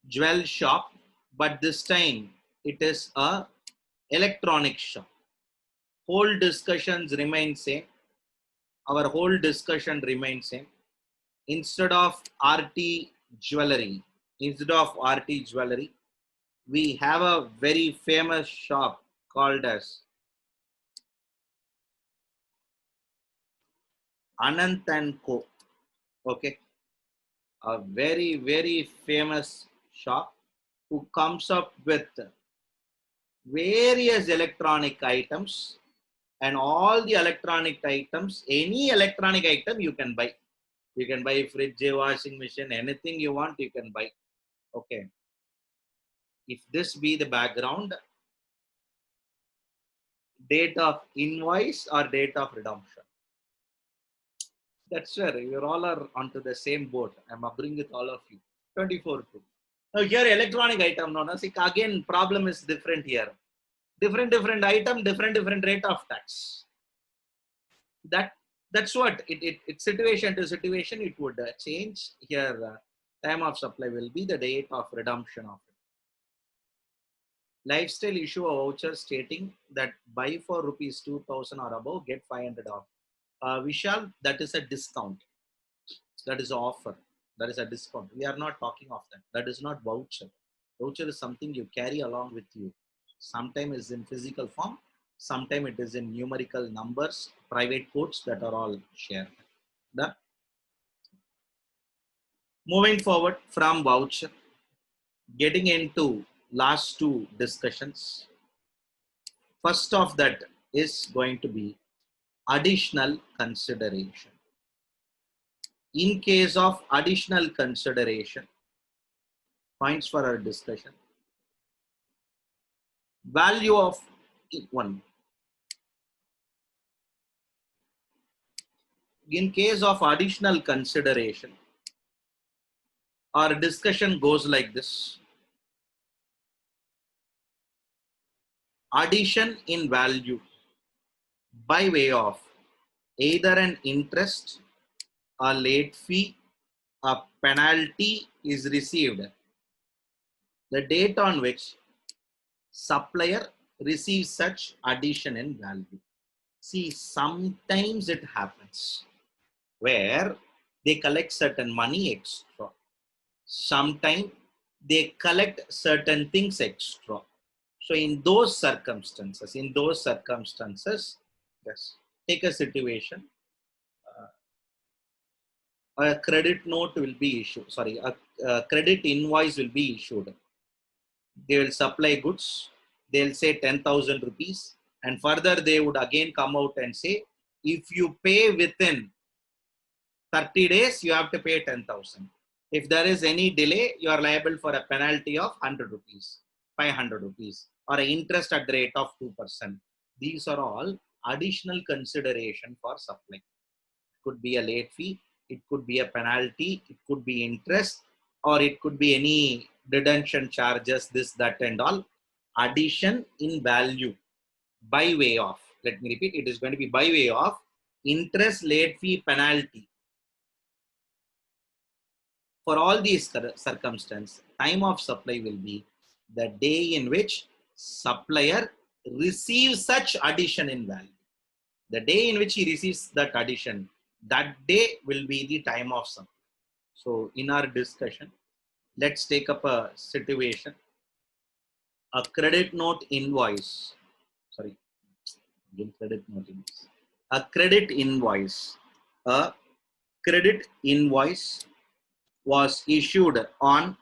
jewel shop, but this time it is a electronic shop. Whole discussions remain same. Our whole discussion remains same. Instead of RT jewelry, we have a very famous shop called as Anant and Co. Okay, a very, very famous shop who comes up with various electronic items, and all the electronic items, any electronic item you can buy. You can buy fridge, washing machine, anything you want, you can buy. Okay. If this be the background, date of invoice or date of redemption. That's where you all are onto the same boat. I'm agreeing with all of you. 24/2. Now here electronic item, no, see, again problem is different here. Different item, different rate of tax. That's what it situation to situation it would change here. Time of supply will be the date of redemption of it. Lifestyle issue a voucher stating that buy for rupees 2000 or above get 500 off. Vishal, that is a discount. That is an offer. That is a discount. We are not talking of that. That is not voucher. Voucher is something you carry along with you. Sometimes it's in physical form. Sometimes it is in numerical numbers, private codes that are all shared. Done. Moving forward from voucher, getting into last two discussions. First of that is going to be additional consideration. In case of additional consideration, points for our discussion. Value of one. In case of additional consideration, our discussion goes like this. Addition in value by way of either an interest, a late fee, a penalty is received. The date on which supplier receives such addition in value. See, sometimes it happens where they collect certain money extra. Sometimes they collect certain things extra. So in those circumstances, yes, take a situation. A credit note will be issued. Sorry, a credit invoice will be issued. They will supply goods. They'll say 10,000 rupees, and further they would again come out and say, if you pay within 30 days, you have to pay 10,000. If there is any delay, you are liable for a penalty of 100 rupees, 500 rupees, or an interest at the rate of 2%. These are all additional consideration for supply. It could be a late fee, it could be a penalty, it could be interest, or it could be any deduction charges, this, that, and all. Addition in value by way of, let me repeat, it is going to be by way of interest, late fee, penalty. For all these circumstances, time of supply will be the day in which supplier receives such addition in value. The day in which he receives that addition, that day will be the time of supply. So in our discussion, let's take up a situation. A credit note invoice. Sorry, credit note invoice. A credit invoice. A credit invoice was issued on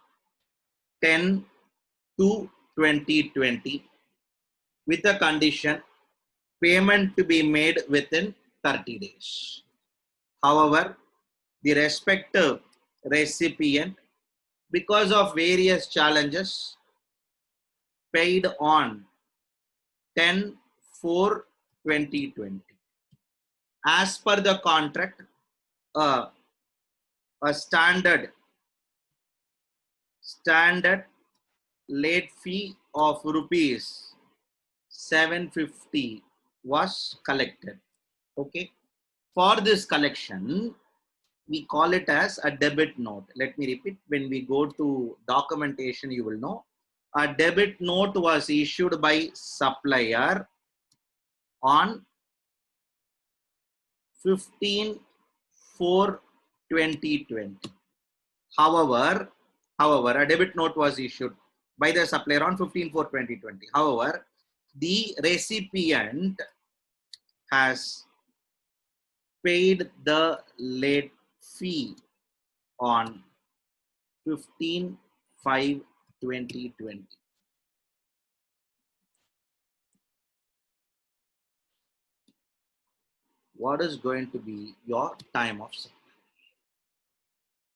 10/2/2020 with a condition payment to be made within 30 days. However, the respective recipient, because of various challenges, paid on 10/4/2020. As per the contract, a standard late fee of rupees 750 was collected. Okay. For this collection, we call it as a debit note. Let me repeat. When we go to documentation, you will know. A debit note was issued by supplier on 15/4/2020. However, a debit note was issued by the supplier on 15/4/2020. However, the recipient has paid the late fee on 15/5/2020. What is going to be your time of supply?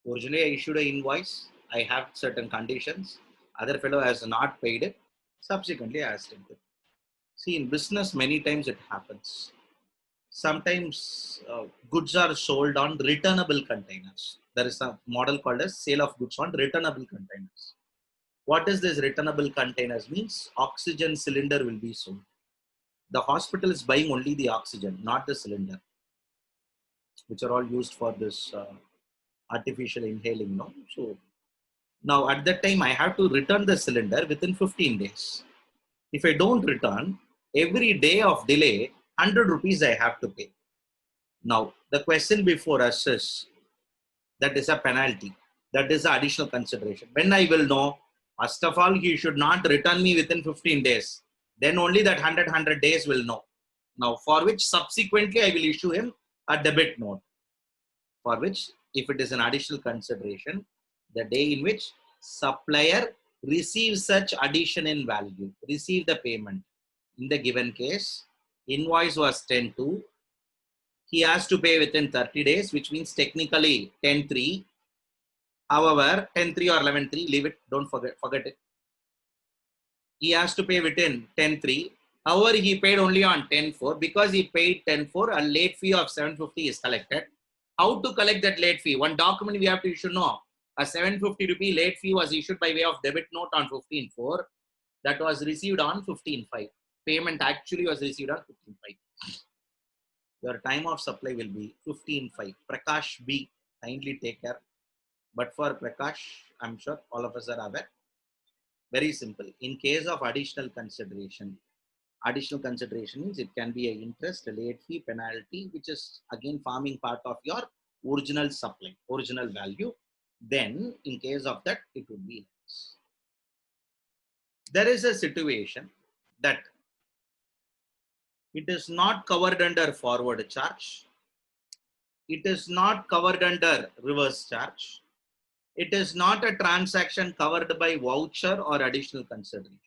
Originally, I issued an invoice. I have certain conditions. Other fellow has not paid it. Subsequently, I asked him to. See, in business, many times it happens. Sometimes goods are sold on returnable containers. There is a model called as sale of goods on returnable containers. What is this returnable containers means? Oxygen cylinder will be sold. The hospital is buying only the oxygen, not the cylinder, which are all used for this artificial inhaling. No? So now at that time, I have to return the cylinder within 15 days. If I don't return, every day of delay, 100 rupees I have to pay. Now, the question before us is, that is a penalty. That is the additional consideration. When I will know, first of all, he should not return me within 15 days. Then only that 100 days will know. Now, for which subsequently I will issue him a debit note. For which, if it is an additional consideration, the day in which supplier receive such addition in value, receive the payment. In the given case, invoice was 10-2. He has to pay within 30 days, which means technically 10-3. However, 10-3 or 11-3, leave it, don't forget it. He has to pay within 10-3. However, he paid only on 10-4. Because he paid 10-4, a late fee of 750 is collected. How to collect that late fee? One document we have to issue now. A 750 rupee late fee was issued by way of debit note on 15-4. That was received on 15-5. Payment actually was received on 15-5. Your time of supply will be 15-5. Prakash B, kindly take care. But for Prakash, I'm sure all of us are aware. Very simple. In case of additional consideration means it can be an interest, a late fee, penalty, which is again forming part of your original supply, original value. Then in case of that, it would be less. There is a situation that it is not covered under forward charge. It is not covered under reverse charge. It is not a transaction covered by voucher or additional consideration.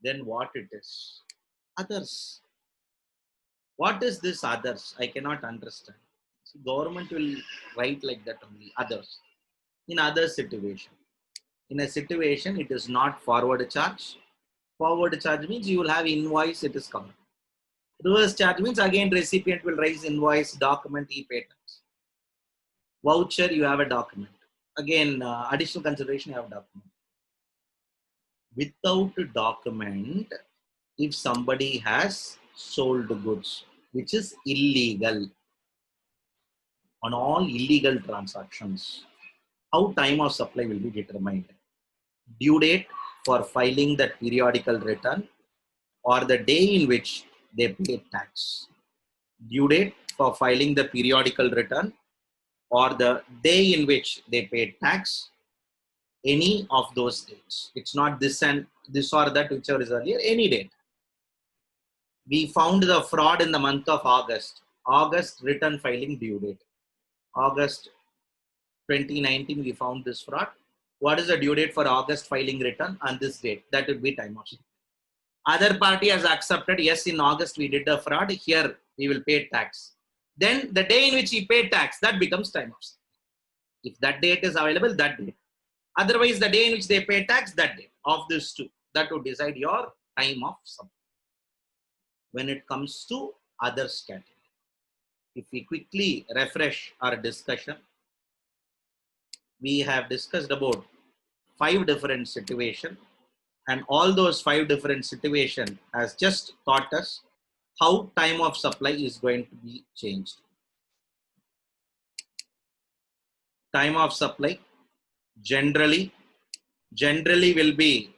Then what it is? Others. What is this others? I cannot understand. So government will write like that only, others. In other situation. In a situation, it is not forward charge. Forward charge means you will have invoice, it is covered. Reverse charge means again recipient will raise invoice, document, e-pay tax. Voucher, you have a document. Again, additional consideration, you have a document. Without a document, if somebody has sold goods, which is illegal, on all illegal transactions, how time of supply will be determined? Due date for filing that periodical return or the day in which they pay tax. Due date for filing the periodical return or the day in which they paid tax, any of those dates. It's not this and this or that, whichever is earlier, any date. We found the fraud in the month of August. August return filing due date. August 2019, we found this fraud. What is the due date for August filing return on this date? That would be time of supply. Other party has accepted, yes, in August we did the fraud, here we will pay tax. Then the day in which he paid tax, that becomes time of supply. If that date is available, that date. Otherwise, the day in which they pay tax, that date. Of these two, that would decide your time of supply. When it comes to others category, if we quickly refresh our discussion, we have discussed about 5 different situations, and all those 5 different situations has just taught us how time of supply is going to be changed. Time of supply generally will be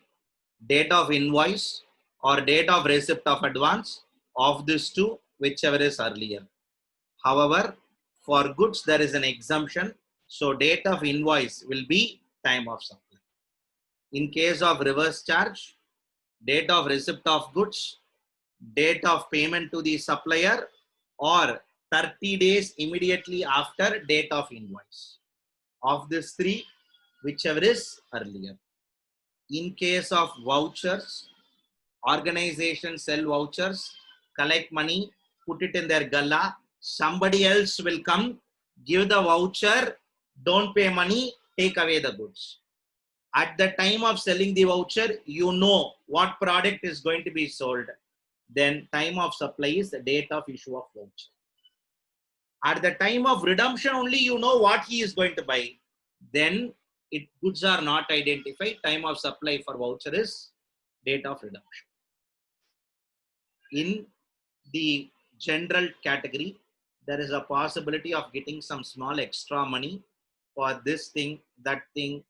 date of invoice or date of receipt of advance. Of these two, whichever is earlier. However, for goods there is an exemption, so date of invoice will be time of supply. In case of reverse charge, date of receipt of goods, date of payment to the supplier, or 30 days immediately after date of invoice. Of these 3, whichever is earlier. In case of vouchers, organizations sell vouchers, collect money, put it in their galla. Somebody else will come, give the voucher, don't pay money, take away the goods. At the time of selling the voucher, you know what product is going to be sold. Then time of supply is the date of issue of voucher. At the time of redemption only, you know what he is going to buy. Then goods are not identified. Time of supply for voucher is date of redemption. In the general category, there is a possibility of getting some small extra money for this thing, that thing,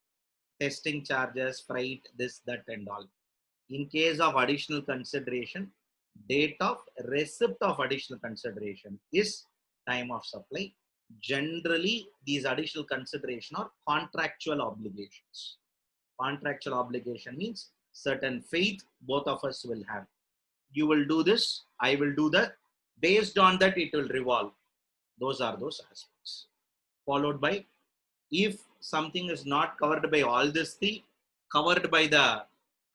testing charges, freight, this, that, and all. In case of additional consideration, date of receipt of additional consideration is time of supply. Generally, these additional consideration are contractual obligations. Contractual obligation means certain faith both of us will have. You will do this, I will do that. Based on that, it will revolve. Those are those aspects. Followed by, if something is not covered by all these 3, covered by the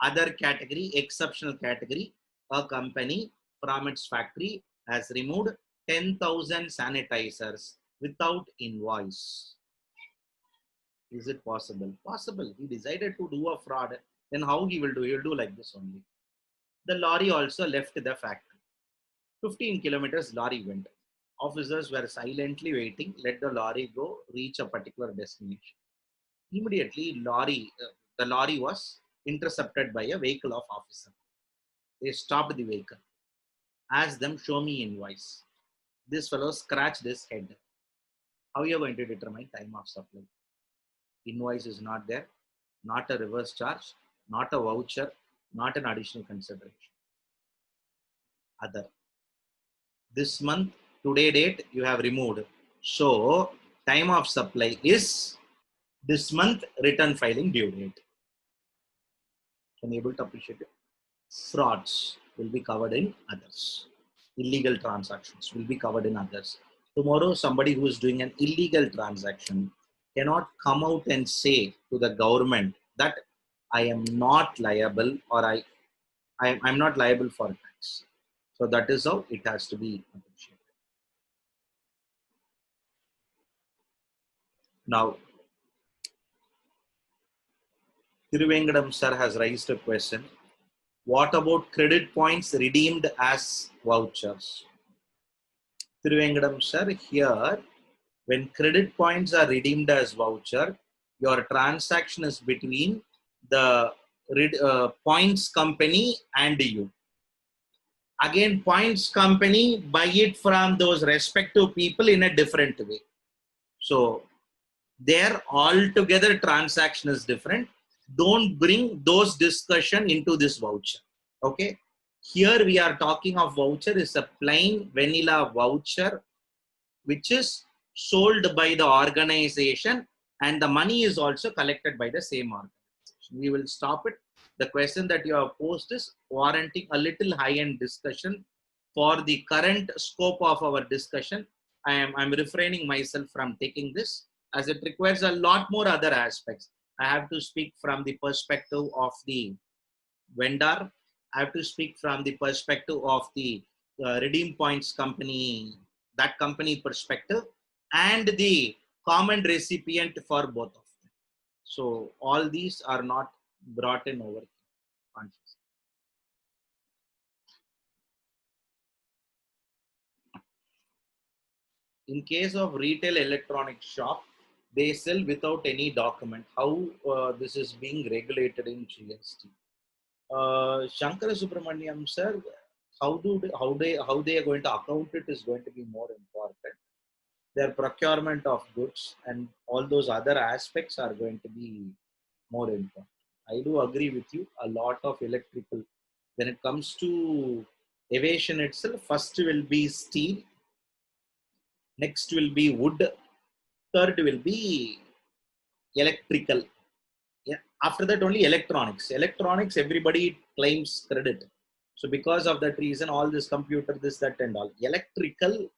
other category, exceptional category. A company from its factory has removed 10,000 sanitizers without invoice. Is it possible? Possible. He decided to do a fraud. Then how he will do? He will do like this only. The lorry also left the factory. 15 kilometers lorry went. Officers were silently waiting. Let the lorry go, reach a particular destination. Immediately, the lorry was intercepted by a vehicle of officer. They stopped the vehicle. Asked them, show me invoice. This fellow scratched his head. How are you going to determine time of supply? Invoice is not there, not a reverse charge, not a voucher, not an additional consideration. Other. This month, today date, you have removed. So, time of supply is this month return filing due date. Can you able to appreciate it? Frauds will be covered in others. Illegal transactions will be covered in others. Tomorrow, somebody who is doing an illegal transaction cannot come out and say to the government that I am not liable or I'm not liable for tax. So that is how it has to be appreciated. Now, Thiruvengadam sir has raised a question. What about credit points redeemed as vouchers? Thiruvengadam sir, here, when credit points are redeemed as voucher, your transaction is between the points company and you. Again, points company buy it from those respective people in a different way. So, their altogether transaction is different. Don't bring those discussion into this voucher. Okay. Here we are talking of voucher is a plain vanilla voucher which is sold by the organization and the money is also collected by the same organization. We will stop it. The question that you have posed is warranting a little high-end discussion. For the current scope of our discussion, I'm refraining myself from taking this as it requires a lot more other aspects. I have to speak from the perspective of the vendor. I have to speak from the perspective of the redeem points company, that company perspective, and the common recipient for both of them. So all these are not brought in over here. In case of retail electronic shop, they sell without any document. How this is being regulated in GST? Shankara Subramaniam sir, how they are going to account it is going to be more important. Their procurement of goods and all those other aspects are going to be more important. I do agree with you. A lot of electrical, when it comes to aviation itself, first will be steel, next will be wood, third will be electrical. Yeah. After that, only electronics. Electronics, everybody claims credit. So because of that reason, all this computer, this, that, and all. Electrical,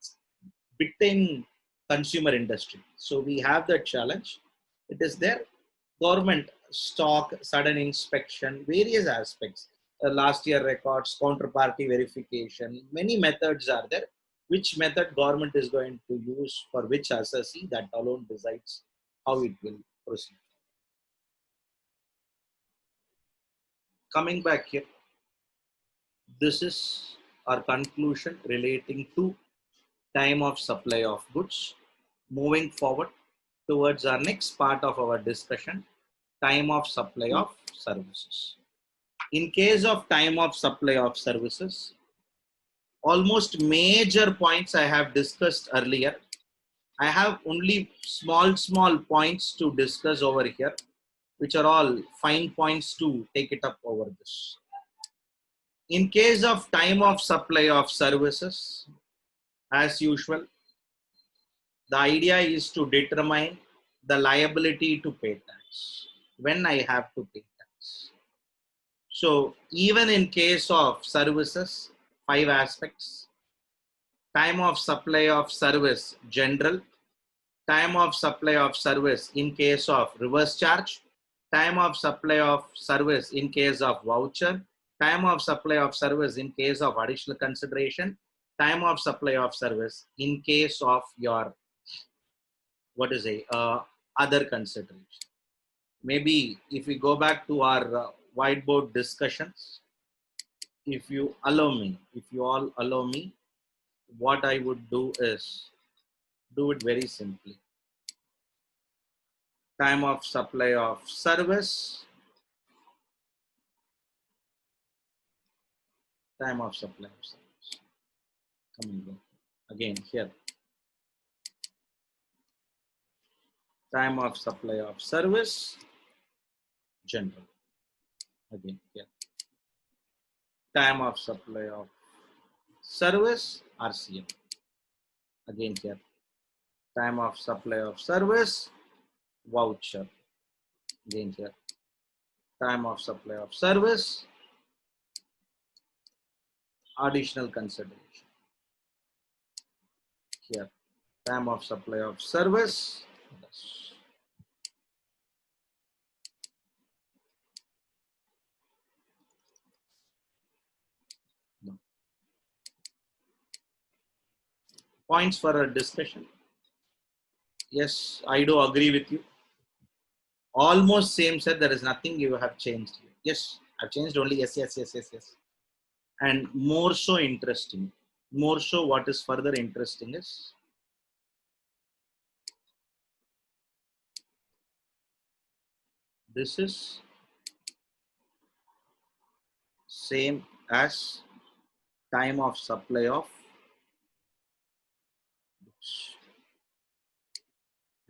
big time consumer industry. So we have that challenge. It is there. Government, stock, sudden inspection, various aspects. Last year records, counterparty verification, many methods are there. Which method government is going to use for which assessee, that alone decides how it will proceed. Coming back here, this is our conclusion relating to time of supply of goods. Moving forward towards our next part of our discussion, time of supply of services. In case of time of supply of services, almost major points I have discussed earlier. I have only small points to discuss over here, which are all fine points to take it up over this. In case of time of supply of services, as usual, the idea is to determine the liability to pay tax, when I have to pay tax. So even in case of services, 5 aspects: time of supply of service general, time of supply of service in case of reverse charge, time of supply of service in case of voucher, time of supply of service in case of additional consideration, time of supply of service in case of your, what is a other consideration. Maybe if we go back to our whiteboard discussions, if you all allow me, what I would do is do it very simply. Time of supply of service, time of supply of service. Coming back again here, time of supply of service, general. Again here, time of supply of service, RCM. Again here, time of supply of service, voucher. Again here, time of supply of service, additional consideration. Here, time of supply of service. No. Points for a discussion. Yes, I do agree with you. Almost same set. There is nothing you have changed. Yes, I've changed only yes, yes, yes, yes, yes. And more so interesting. More so, what is further interesting is this is same as time of supply of.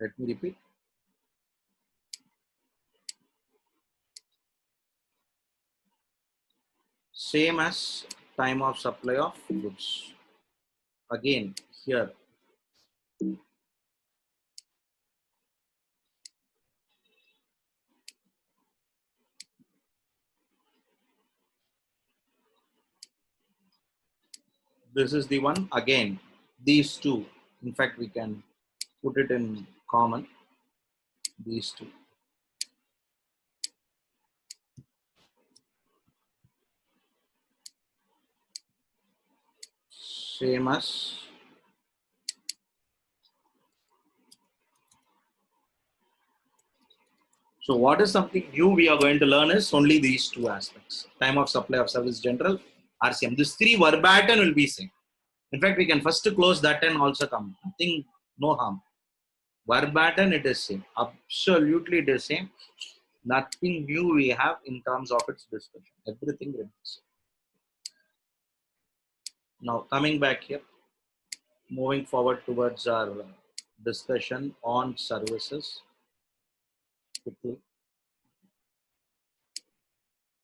Let me repeat. Same as time of supply of goods. Again, here. This is the one. Again, these two. In fact, we can put it in common. These two. Same as so what is something new we are going to learn is only these two aspects. Time of supply of service general, RCM. These three verbatim will be same. In fact, we can first close that and also come. Nothing, no harm. Verbatim it is same. Absolutely it is same. Nothing new we have in terms of its discussion. Everything remains. Now coming back here, moving forward towards our discussion on services. Quickly.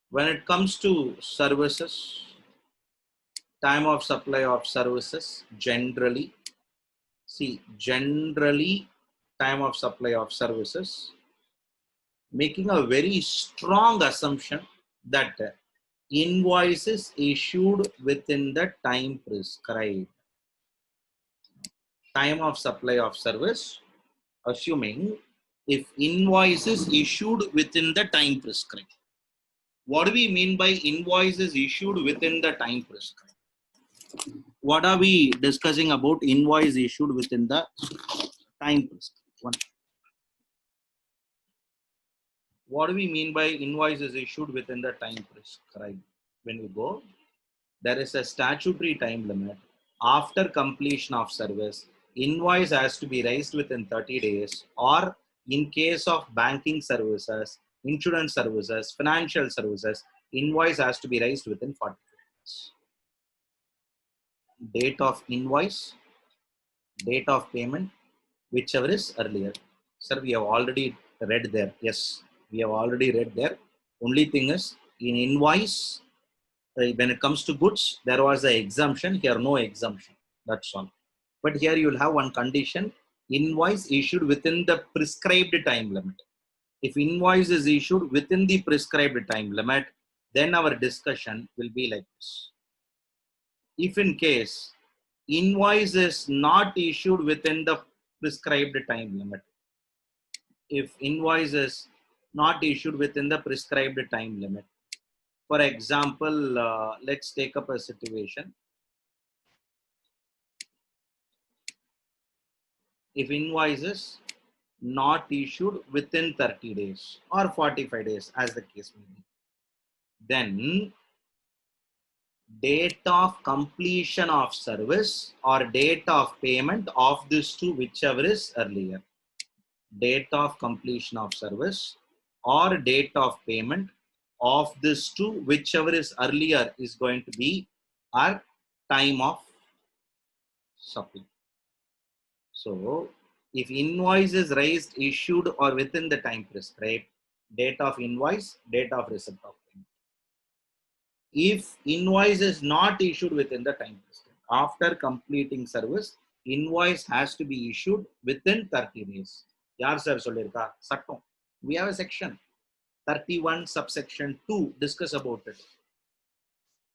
When it comes to services, time of supply of services, generally time of supply of services, making a very strong assumption that invoices issued within the time prescribed. Time of supply of service, assuming if invoices issued within the time prescribed. What do we mean by invoices issued within the time prescribed? What are we discussing about invoice issued within the time prescribed? What do we mean by invoices issued within the time prescribed? When we go, there is a statutory time limit. After completion of service, invoice has to be raised within 30 days, or in case of banking services, insurance services, financial services, invoice has to be raised within 45 days. Date of invoice, date of payment, whichever is earlier. Sir, we have already read there. Yes, we have already read there. Only thing is, in invoice, when it comes to goods, there was an exemption. Here, no exemption. That's all. But here you will have one condition: invoice issued within the prescribed time limit. If invoice is issued within the prescribed time limit, then our discussion will be like this. If in case invoice is not issued within the prescribed time limit, if invoice is not issued within the prescribed time limit. For example, let's take up a situation. If invoices not issued within 30 days or 45 days, as the case may be, then date of completion of service or date of payment of this two, whichever is earlier. Date of completion of service or date of payment of this two, whichever is earlier, is going to be our time of supply. So if invoice is raised, issued or within the time prescribed, date of invoice, date of receipt of payment. If invoice is not issued within the time prescribed, after completing service, invoice has to be issued within 30 days. Yaar sir sollirka sattam. We have a section 31 subsection 2 discuss about it.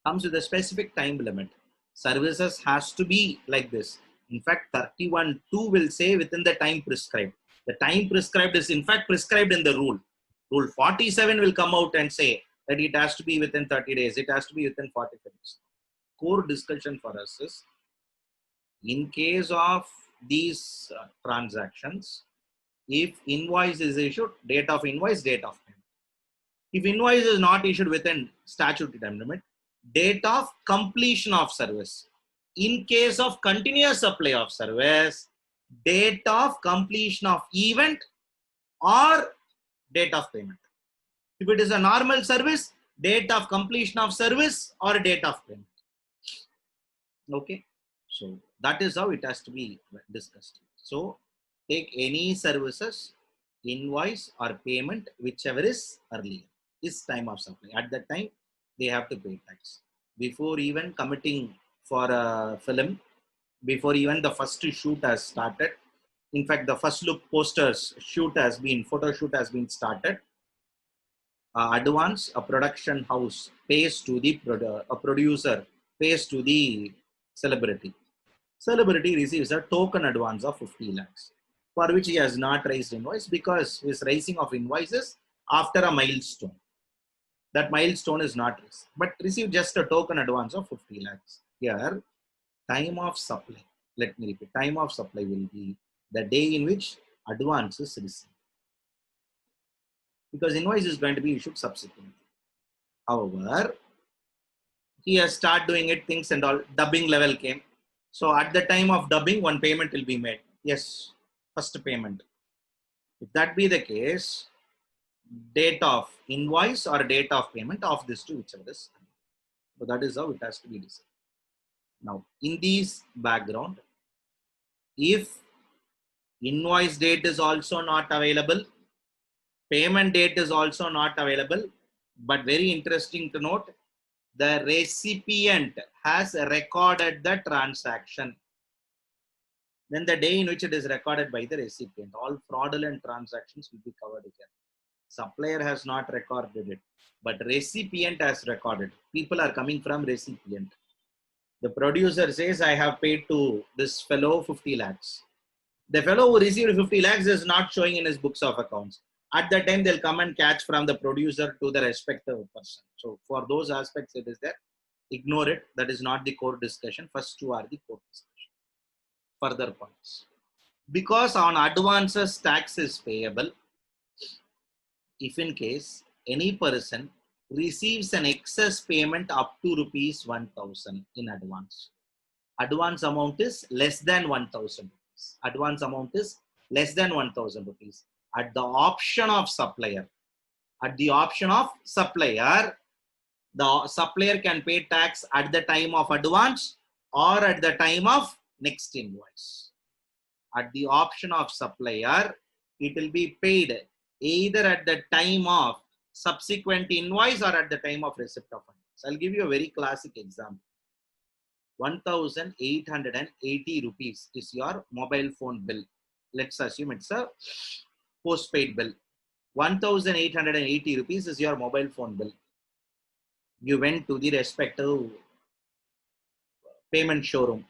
Comes with a specific time limit. Services has to be like this. In fact, 31.2 will say within the time prescribed. The time prescribed is in fact prescribed in the rule. Rule 47 will come out and say that it has to be within 30 days. It has to be within 45 days. Core discussion for us is, in case of these transactions, if invoice is issued, date of invoice, date of payment. If invoice is not issued within statutory time limit, date of completion of service. In case of continuous supply of service, date of completion of event or date of payment. If it is a normal service, date of completion of service or date of payment. Okay, so that is how it has to be discussed. So take any services, invoice or payment, whichever is earlier, is time of supply. At that time, they have to pay tax. Before even committing for a film, before even the first shoot has started, in fact, the first look posters shoot has been, photo shoot has been started. Advance, a production house pays to the a producer pays to the celebrity. Celebrity receives a token advance of 50 lakhs, for which he has not raised invoice because his raising of invoices after a milestone. That milestone is not raised, but received just a token advance of 50 lakhs. Here, time of supply, let me repeat, time of supply will be the day in which advance is received, because invoice is going to be issued subsequently. However, he has started doing it, things and all, dubbing level came. So at the time of dubbing, one payment will be made. Yes, first payment. If that be the case, date of invoice or date of payment of this two, whichever is. So that is how it has to be decided. Now, in this background, if invoice date is also not available, payment date is also not available, but very interesting to note, the recipient has recorded the transaction. Then the day in which it is recorded by the recipient, all fraudulent transactions will be covered here. Supplier has not recorded it, but recipient has recorded. People are coming from recipient. The producer says, I have paid to this fellow 50 lakhs. The fellow who received 50 lakhs is not showing in his books of accounts. At that time, they'll come and catch from the producer to the respective person. So for those aspects, it is there. Ignore it. That is not the core discussion. First two are the core discussion. Further points. Because on advances, tax is payable, if in case any person receives an excess payment up to rupees 1,000 in advance. Advance amount is less than 1,000 rupees. Advance amount is less than 1,000 rupees. At the option of supplier, the supplier can pay tax at the time of advance or at the time of next invoice. At the option of supplier, it will be paid either at the time of subsequent invoice or at the time of receipt of invoice. I'll give you a very classic example. 1,880 rupees is your mobile phone bill. Let's assume it's a postpaid bill. 1,880 rupees is your mobile phone bill. You went to the respective payment showroom,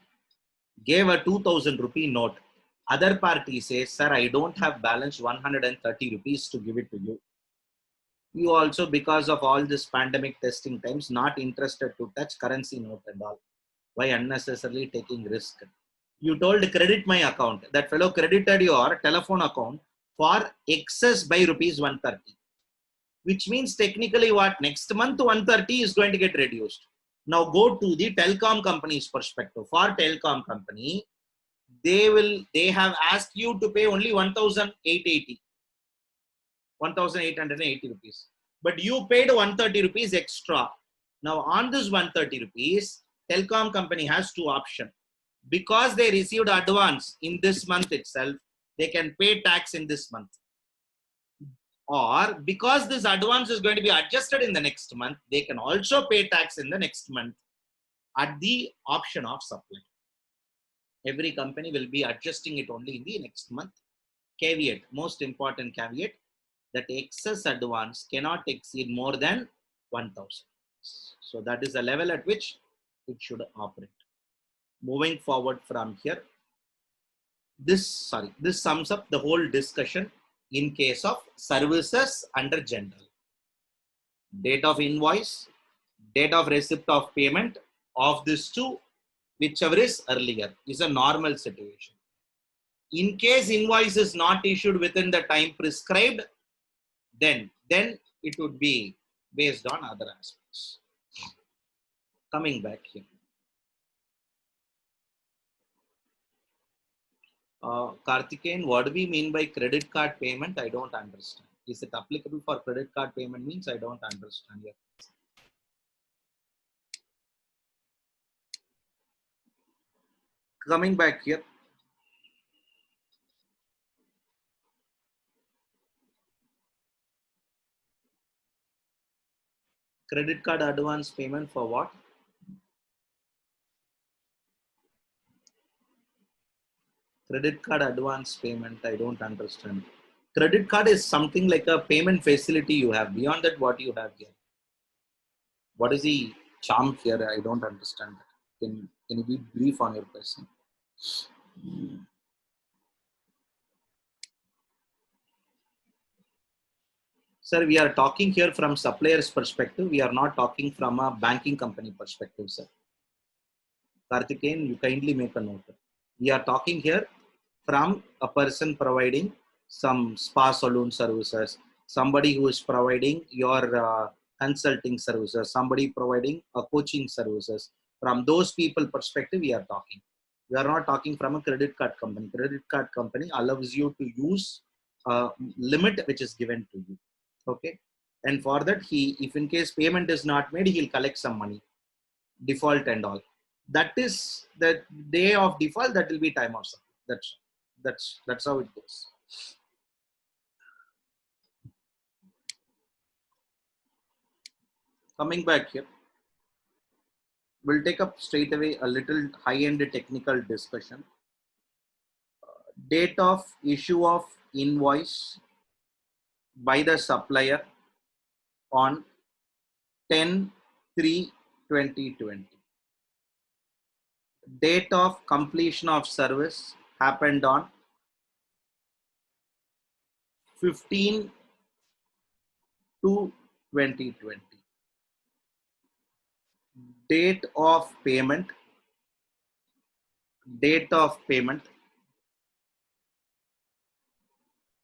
gave a 2,000 rupee note. Other party says, sir, I don't have balance 130 rupees to give it to you. You also, because of all this pandemic testing times, not interested to touch currency note and all. Why unnecessarily taking risk? You told credit my account. That fellow credited your telephone account for excess by rupees 130. Which means technically what? Next month 130 is going to get reduced. Now go to the telecom company's perspective. For telecom company, they have asked you to pay only 1,880 rupees. But you paid 130 rupees extra. Now on this 130 rupees, telecom company has two options. Because they received advance in this month itself, they can pay tax in this month. Or because this advance is going to be adjusted in the next month, they can also pay tax in the next month at the option of supply. Every company will be adjusting it only in the next month. Caveat, most important caveat, that excess advance cannot exceed more than 1,000. So that is the level at which it should operate. Moving forward from here, this sums up the whole discussion in case of services under general. Date of invoice, date of receipt of payment of these two, whichever is earlier, is a normal situation. In case invoice is not issued within the time prescribed, then it would be based on other aspects. Coming back here. Karthikeyan, what do we mean by credit card payment? I don't understand. Is it applicable for credit card payment means? I don't understand here. Coming back here. Credit card advance payment for what? Credit card advance payment, I don't understand. Credit card is something like a payment facility you have. Beyond that, what you have here? What is the charm here? I don't understand that. Can you be brief on your question? Sir, we are talking here from supplier's perspective. We are not talking from a banking company perspective, sir. Karthikeyan, you kindly make a note. We are talking here from a person providing some spa salon services, somebody who is providing your consulting services, somebody providing a coaching services. From those people perspective, we are talking. We are not talking from a credit card company. Credit card company allows you to use a limit which is given to you. Okay. And for that, if in case payment is not made, he'll collect some money, default and all. That is the day of default. That will be time of supply. That's how it goes. Coming back here, we'll take up straight away a little high-end technical discussion. Date of issue of invoice by the supplier on 10/3/2020. Date of completion of service happened on 15/2/2020. Date of payment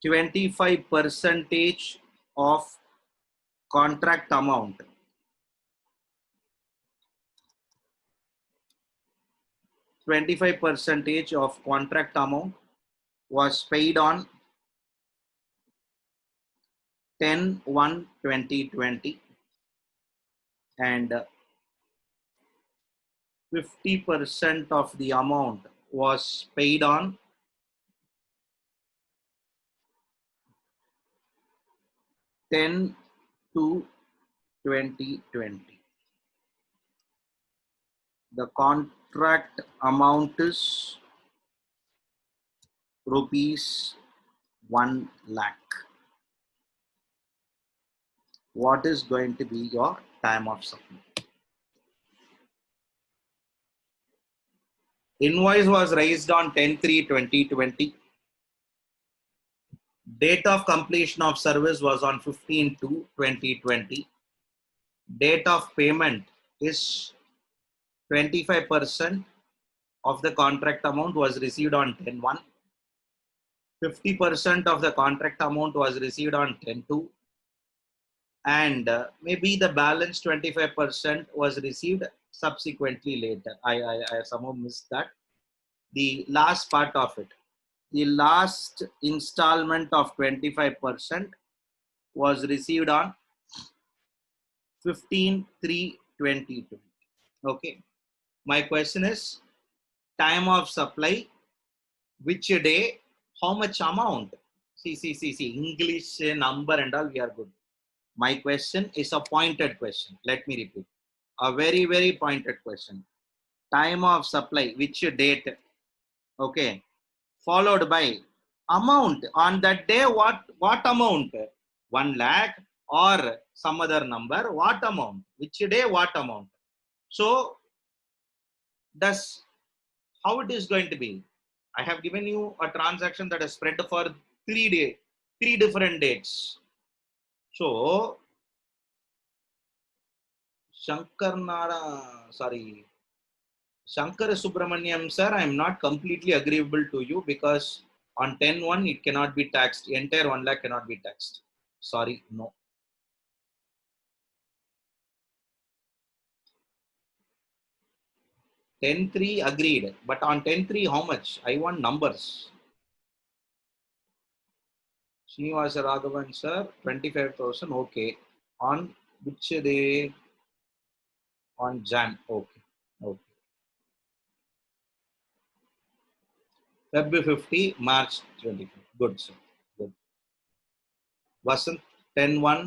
25% of contract amount. 25% of contract amount was paid on 10/1/2020 and 50% of the amount was paid on 10/2/2020. The contract amount is rupees 1 lakh. What is going to be your time of supply? Invoice was raised on 10/3/2020. Date of completion of service was on 15/2/2020. Date of payment is 25% of the contract amount was received on 10/1. 50% of the contract amount was received on 10/2. And maybe the balance 25% was received subsequently later. I somehow missed that. The last part of it. The last installment of 25% was received on 15/3/2020. Okay. My question is time of supply, which day, how much amount? See. English number and all, we are good. My question is a pointed question. Let me repeat. A very, very pointed question. Time of supply, which date? Okay. Followed by amount. On that day, what amount? 1 lakh or some other number? What amount? Which day, what amount? So, does how it is going to be? I have given you a transaction that is spread for 3 different dates. So, Shankar Subramaniam sir, I am not completely agreeable to you because on 10/1 it cannot be taxed. Entire 1 lakh cannot be taxed. Sorry, no. 10/3 agreed, but on 10/3 how much? I want numbers. Srinivasa Raghavan sir, 25,000. Okay. On which day? On Jan. Okay. Okay. February 50, March 25. Good, sir. Good. Vasant 10/1,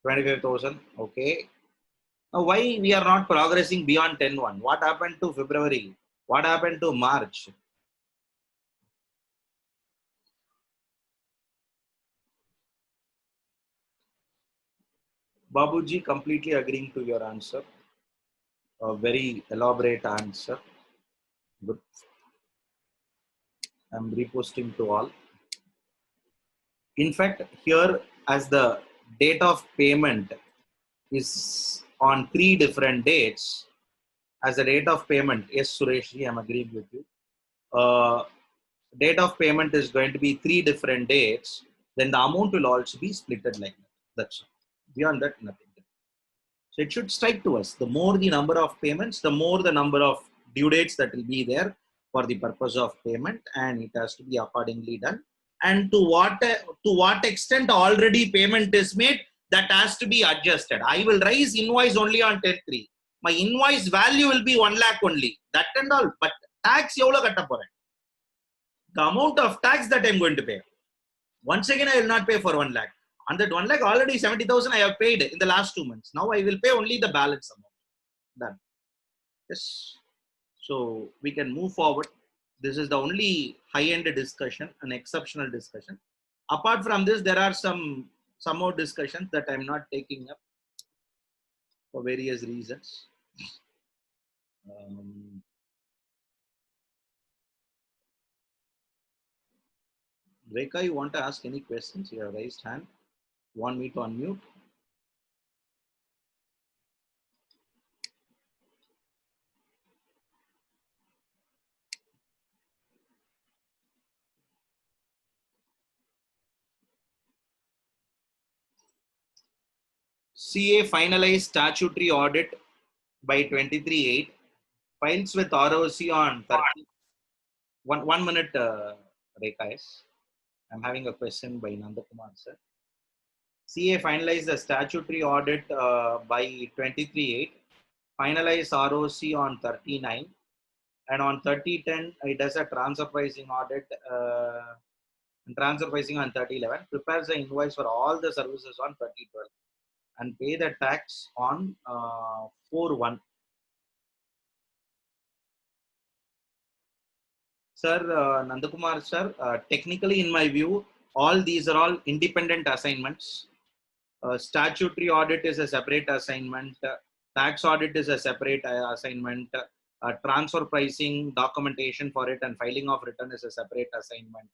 25,000. Okay. Now, why we are not progressing beyond 10/1? What happened to February? What happened to March? Babuji completely agreeing to your answer. A very elaborate answer. Good. I'm reposting to all. In fact, here as the date of payment is on 3 different dates, as the date of payment, yes, Sureshji, I'm agreeing with you. Date of payment is going to be 3 different dates, then the amount will also be splitted like that. That's all. Beyond that, nothing. So it should strike to us. The more the number of payments, the more the number of due dates that will be there for the purpose of payment, and it has to be accordingly done. And to what extent already payment is made, that has to be adjusted. I will raise invoice only on 10/3. My invoice value will be 1 lakh only. That and all. But tax எவ்வளவு கட்ட போறேன்? The amount of tax that I am going to pay. Once again, I will not pay for 1 lakh. On that 1 lakh, already 70,000 I have paid in the last 2 months. Now I will pay only the balance amount. Done. Yes. So we can move forward. This is the only high-end discussion, an exceptional discussion. Apart from this, there are some more discussions that I'm not taking up for various reasons. Rekha, you want to ask any questions? You have raised hand. You want me to unmute? CA finalized statutory audit by 23/8. Files with ROC on 30. One minute, Rekha. I'm having a question by Nandakumar sir. CA finalized the statutory audit by 23/8. Finalized ROC on 39. And on 30/10, it does a transfer pricing audit. Transfer pricing on 30/11. Prepares the invoice for all the services on 30/12. And pay the tax on 4/1. Sir, Nandakumar sir, technically in my view, all these are all independent assignments. Statutory audit is a separate assignment. Tax audit is a separate assignment. Transfer pricing, documentation for it and filing of return is a separate assignment.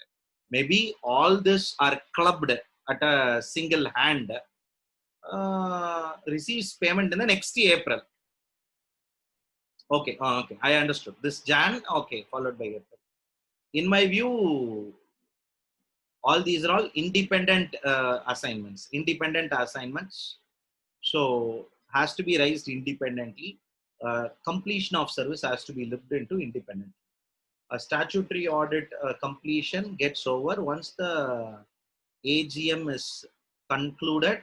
maybe all this are clubbed at a single hand, receives payment in the next April. Okay, okay, I understood. This Jan, okay, followed by April. In my view, all these are all independent assignments. Independent assignments. So has to be raised independently. Completion of service has to be looked into independently. A statutory audit completion gets over once the AGM is concluded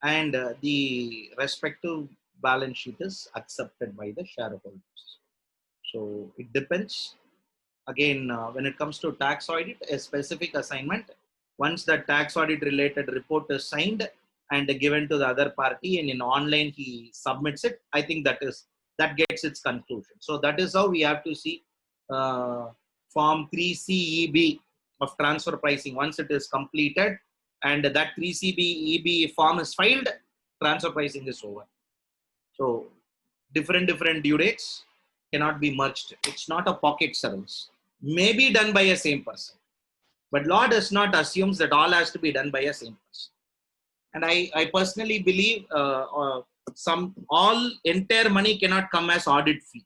and the respective balance sheet is accepted by the shareholders. So it depends. Again, when it comes to tax audit, a specific assignment, once the tax audit related report is signed and given to the other party and in online he submits it, I think that gets its conclusion. So that is how we have to see Form 3CEB of transfer pricing. Once it is completed and that 3CEB form is filed, transfer pricing is over. So different due dates cannot be merged. It's not a pocket service. May be done by a same person, but law does not assumes that all has to be done by a same person. And I personally believe all entire money cannot come as audit fee.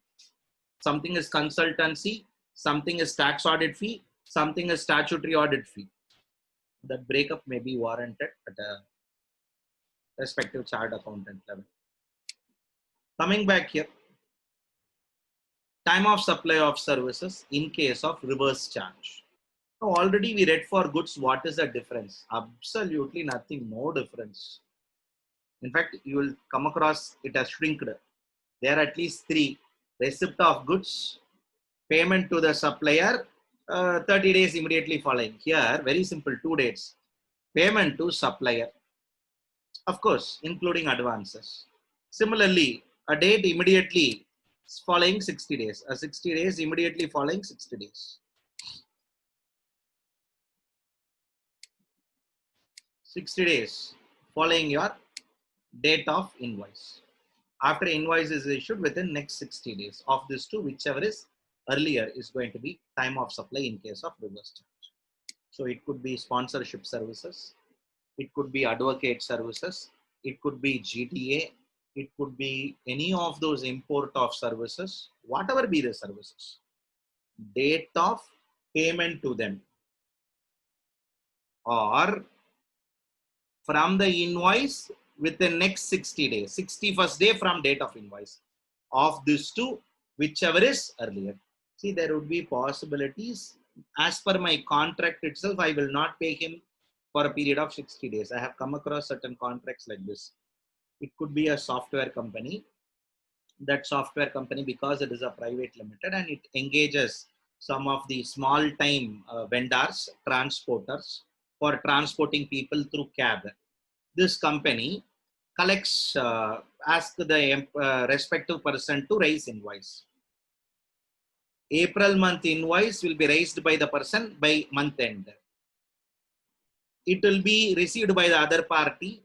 Something is consultancy, something is tax audit fee, something is statutory audit fee. That breakup may be warranted at a respective chart accountant level. Coming back here, time of supply of services in case of reverse charge. Now, already we read for goods, what is the difference? Absolutely nothing, no difference. In fact, you will come across it as shrinked. There are at least three: receipt of goods, payment to the supplier, 30 days immediately following. Here, very simple, 2 dates. Payment to supplier, of course, including advances. Similarly, a date immediately following 60 days. 60 days immediately following 60 days. 60 days following your date of invoice. After invoice is issued within next 60 days. Of these two, whichever is earlier is going to be time of supply in case of reverse charge. So it could be sponsorship services. It could be advocate services. It could be GTA. It could be any of those import of services, whatever be the services. Date of payment to them, or from the invoice within next 60 days, 61st day from date of invoice. Of these two, whichever is earlier. See, there would be possibilities. As per my contract itself, I will not pay him for a period of 60 days. I have come across certain contracts like this. It could be a software company. That software company, because it is a private limited and it engages some of the small time vendors, transporters, for transporting people through cab. This company collects, ask the respective person to raise invoice. April month invoice will be raised by the person by month end. It will be received by the other party.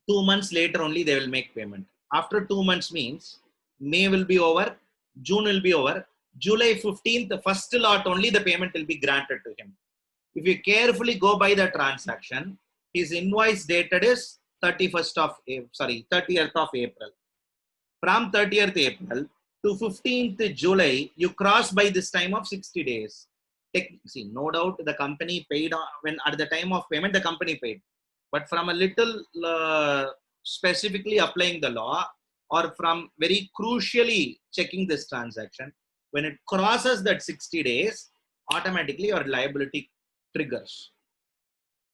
2 months later only they will make payment. After 2 months means May will be over, June will be over, July 15th, the first lot only the payment will be granted to him. If you carefully go by the transaction, his invoice dated is 30th of April. From 30th April to 15th July, you cross by this time of 60 days. See, no doubt the company paid when at the time of payment, the company paid. But from a little specifically applying the law, or from very crucially checking this transaction, when it crosses that 60 days, automatically your liability triggers.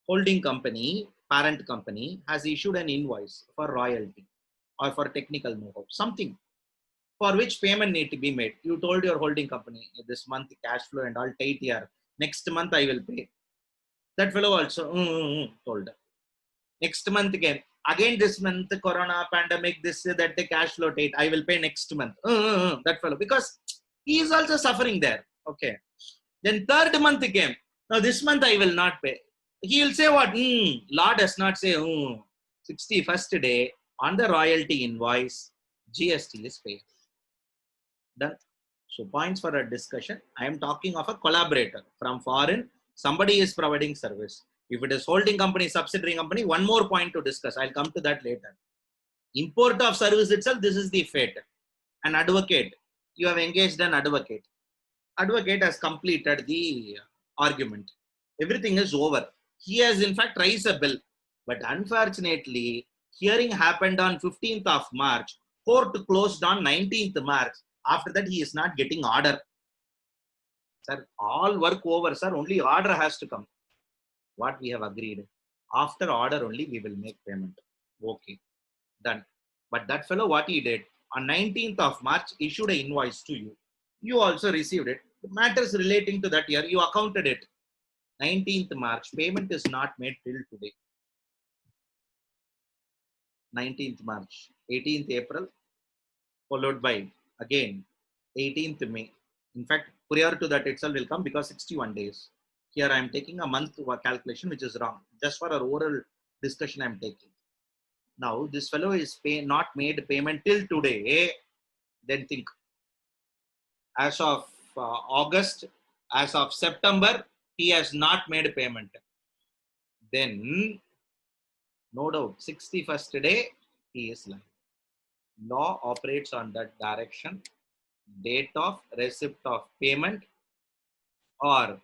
Holding company, parent company has issued an invoice for royalty or for technical know-how, something for which payment need to be made. You told your holding company, this month cash flow and all tight here, next month I will pay. That fellow also told. Next month again this month corona pandemic, this that the cash flow tight, I will pay next month. That fellow, because he is also suffering there. Okay. Then third month came. Now this month I will not pay. He will say what? Law does not say 61st day on the royalty invoice, GST is paid. Done. So points for a discussion. I am talking of a collaborator from foreign Somebody is providing service. If it is holding company, subsidiary company, one more point to discuss. I'll come to that later. Import of service itself, this is the fate. An advocate, you have engaged an advocate. Advocate has completed the argument. Everything is over. He has in fact raised a bill. But unfortunately, hearing happened on 15th of March. Court closed on 19th March. After that, he is not getting order. Sir, all work over, sir. Only order has to come. What we have agreed. After order only, we will make payment. Okay, done. But that fellow, what he did, on 19th of March, issued an invoice to you. You also received it. The matters relating to that year, you accounted it. 19th March, payment is not made till today. 19th March, 18th April, followed by again 18th May. In fact, prior to that itself will come because 61 days. Here I am taking a month calculation, which is wrong. Just for our oral discussion, I am taking. Now, this fellow is not made payment till today. Then think. As of August, as of September, he has not made payment. Then, no doubt, 61st day, he is lying. Law operates on that direction. Date of receipt of payment or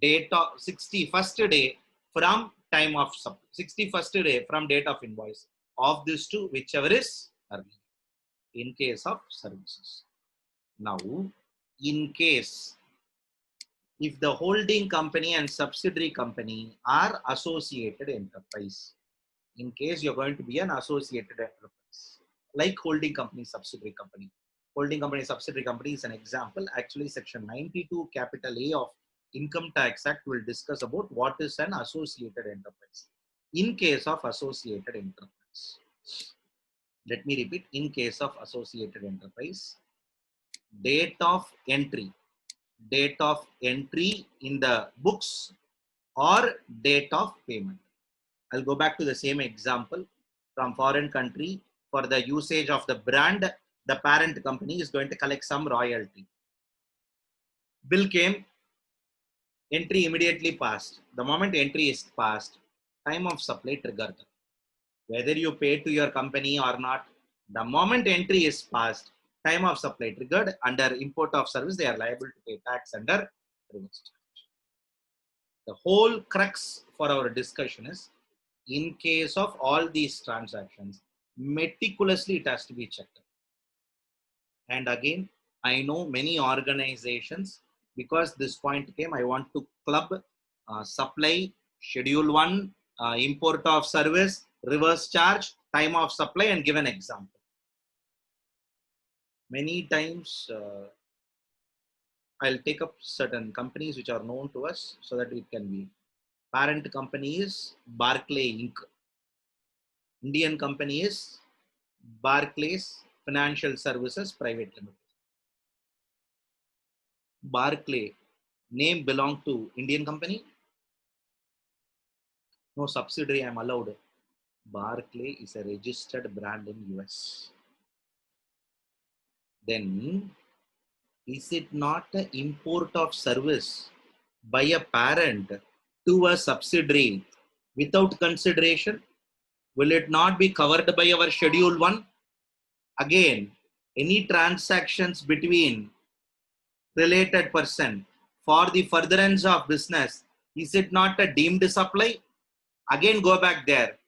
date of 61st day from time of 61st day from date of invoice. Of these two, whichever is early in case of services. Now, in case if the holding company and subsidiary company are associated enterprise, in case you're going to be an associated enterprise, like holding company, subsidiary company. Holding company, subsidiary company is an example. Actually, section 92 capital A of Income Tax Act will discuss about what is an associated enterprise. In case of associated enterprise, let me repeat, in case of associated enterprise, date of entry in the books or date of payment. I'll go back to the same example from foreign country. For the usage of the brand, the parent company is going to collect some royalty. Bill came, entry immediately passed. The moment entry is passed, time of supply triggered. Whether you pay to your company or not, the moment entry is passed, time of supply triggered. Under import of service, they are liable to pay tax under reverse charge. The whole crux for our discussion is, in case of all these transactions, meticulously it has to be checked. And again, I know many organizations, because this point came, I want to club supply, schedule 1, import of service, reverse charge, time of supply, and give an example. Many times, I'll take up certain companies which are known to us so that it can be. Parent company is Barclay Inc. Indian company is Barclays Financial Services Private Limited. Barclay name belong to Indian company. No subsidiary I am allowed. Barclay is a registered brand in US. Then, is it not an import of service by a parent to a subsidiary without consideration? Will it not be covered by our schedule 1? Again, any transactions between related person for the furtherance of business, is it not a deemed supply? Again, go back there,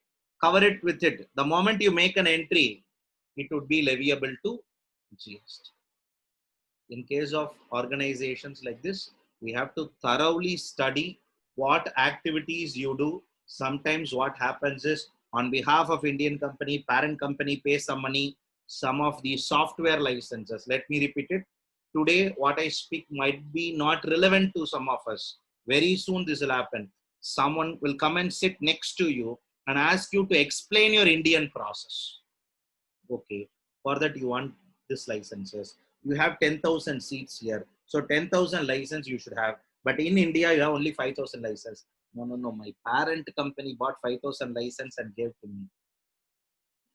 cover it with it. The moment you make an entry, it would be leviable to GST. In case of organizations like this, we have to thoroughly study what activities you do. Sometimes what happens is, on behalf of Indian company, parent company pays some money, some of the software licenses. Let me repeat it. Today, what I speak might be not relevant to some of us. Very soon this will happen. Someone will come and sit next to you and ask you to explain your Indian process. Okay, for that you want this licenses. You have 10,000 seats here. So 10,000 license you should have. But in India, you have only 5,000 license. No. My parent company bought 5,000 license and gave to me.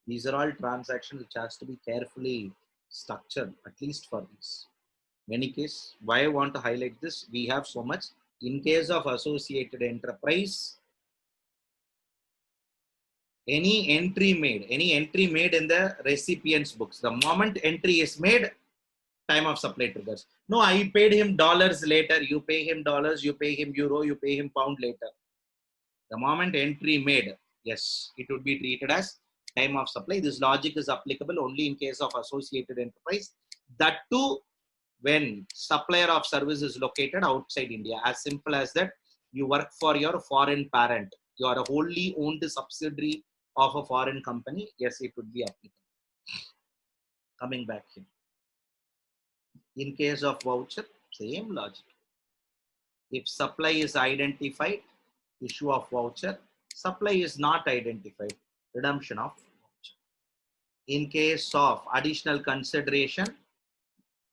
These are all transactions which has to be carefully structured, at least for this. In any case, why I want to highlight this, we have so much. In case of associated enterprise, any entry made in the recipient's books, the moment entry is made, time of supply triggers. No, I paid him dollars later, you pay him dollars, you pay him euro, you pay him pound later. The moment entry made, yes, it would be treated as time of supply. This logic is applicable only in case of associated enterprise. That too, when supplier of service is located outside India. As simple as that, you work for your foreign parent. You are a wholly owned subsidiary of a foreign company. Yes, it would be applicable. Coming back here. In case of voucher, same logic. If supply is identified, issue of voucher. Supply is not identified, redemption of voucher. In case of additional consideration,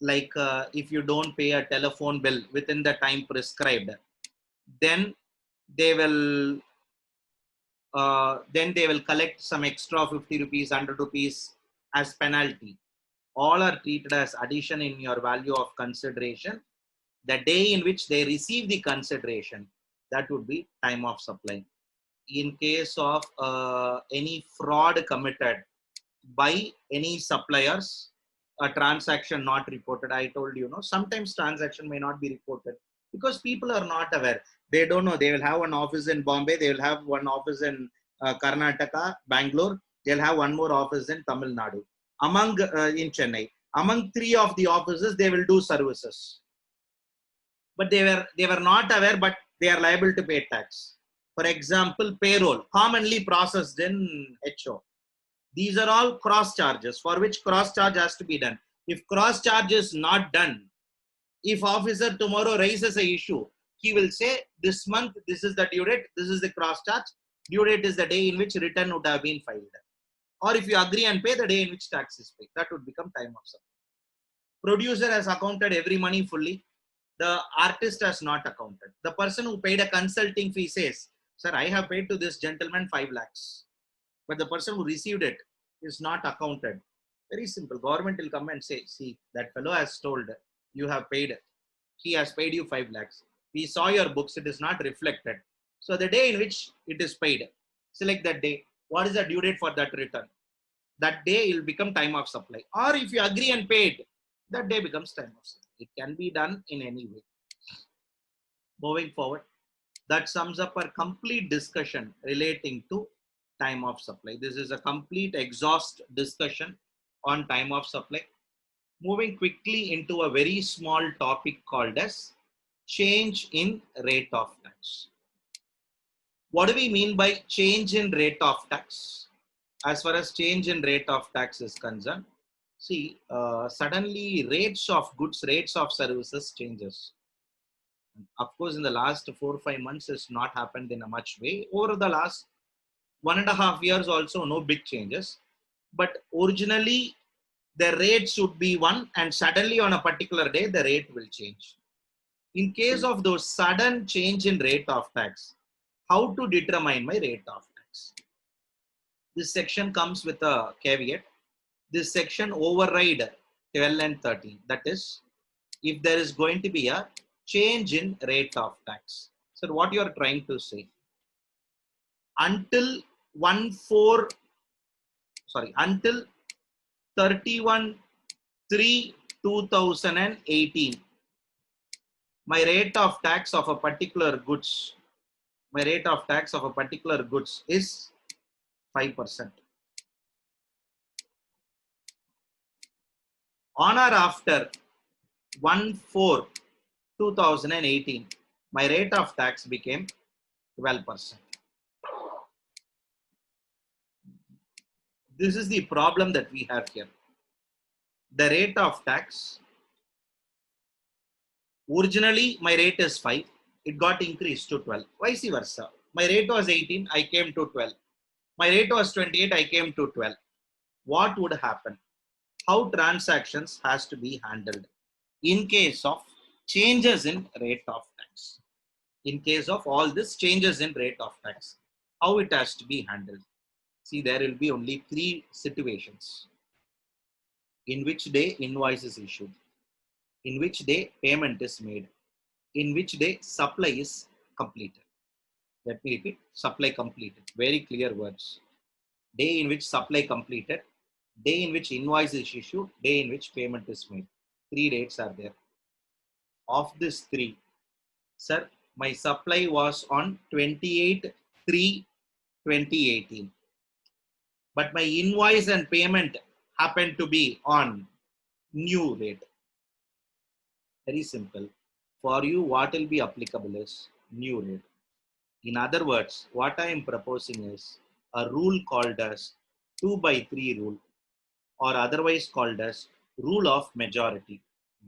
like if you don't pay a telephone bill within the time prescribed, then they will collect some extra 50 rupees, 100 rupees as penalty. All are treated as addition in your value of consideration. The day in which they receive the consideration, that would be time of supply. In case of any fraud committed by any suppliers, a transaction not reported, I told you, sometimes transaction may not be reported because people are not aware. They don't know. They will have one office in Bombay, they will have one office in Karnataka, Bangalore, they'll have one more office in Tamil Nadu, in Chennai. Among three of the offices, they will do services, but they were not aware, but they are liable to pay tax. For example, payroll, commonly processed in HO. These are all cross charges for which cross charge has to be done. If cross charge is not done, if officer tomorrow raises an issue, he will say, this month, this is the due date, this is the cross charge. Due date is the day in which return would have been filed. Or if you agree and pay, the day in which tax is paid. That would become time of supply. Producer has accounted every money fully. The artist has not accounted. The person who paid a consulting fee says, sir, I have paid to this gentleman 5 lakhs. But the person who received it is not accounted. Very simple. Government will come and say, see, that fellow has told you have paid. He has paid you 5 lakhs. We saw your books. It is not reflected. So the day in which it is paid, select that day. What is the due date for that return? That day will become time of supply. Or if you agree and paid, that day becomes time of supply. It can be done in any way. Moving forward, that sums up our complete discussion relating to time of supply. This is a complete exhaust discussion on time of supply. Moving quickly into a very small topic called as change in rate of tax. What do we mean by change in rate of tax? As far as change in rate of tax is concerned, see, suddenly rates of goods, rates of services changes. Of course, in the last 4 or 5 months, it's not happened in a much way. Over the last 1.5 years also, no big changes. But originally, the rate should be one, and suddenly on a particular day, the rate will change. In case of those sudden change in rate of tax, how to determine my rate of tax? This section comes with a caveat. This section override 12 and 13. That is, if there is going to be a change in rate of tax. So what you are trying to say? Until 31/3/2018, my rate of tax of a particular goods, is 5%. On or after 1/4/2018, my rate of tax became 12%. This is the problem that we have here. The rate of tax, originally my rate is 5, it got increased to 12, vice versa. My rate was 18, I came to 12. My rate was 28, I came to 12. What would happen? How transactions has to be handled in case of changes in rate of tax? In case of all this changes in rate of tax, how it has to be handled? See, there will be only 3 situations. In which day invoice is issued, in which day payment is made, in which day supply is completed. Let me repeat, supply completed. Very clear words. Day in which supply completed, day in which invoice is issued, day in which payment is made. 3 dates are there. Of this 3, sir, my supply was on 28/3/2018. But my invoice and payment happened to be on new rate. Very simple. For you, what will be applicable is new rate. In other words, what I am proposing is a rule called as 2/3 rule, or otherwise called as rule of majority,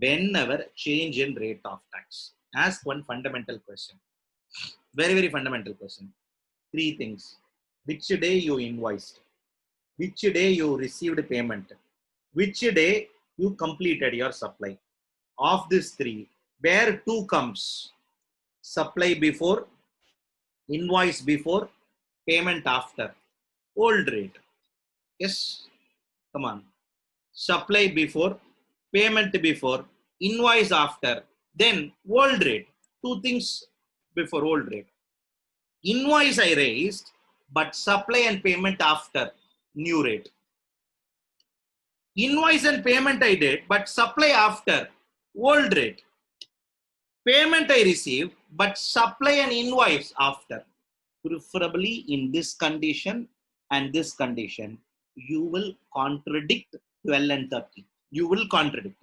whenever change in rate of tax. Ask one fundamental question. Very, very fundamental question. 3 things. Which day you invoiced? Which day you received payment? Which day you completed your supply? Of these 3, where 2 comes? Supply before, invoice before, payment after. Old rate. Yes, come on. Supply before, payment before, invoice after, then old rate. 2 things before old rate. Invoice I raised, but supply and payment after, new rate. Invoice and payment I did, but supply after, old rate. Payment I received, but supply and invoice after. Preferably in this condition and this condition, you will contradict 12 and 30. You will contradict.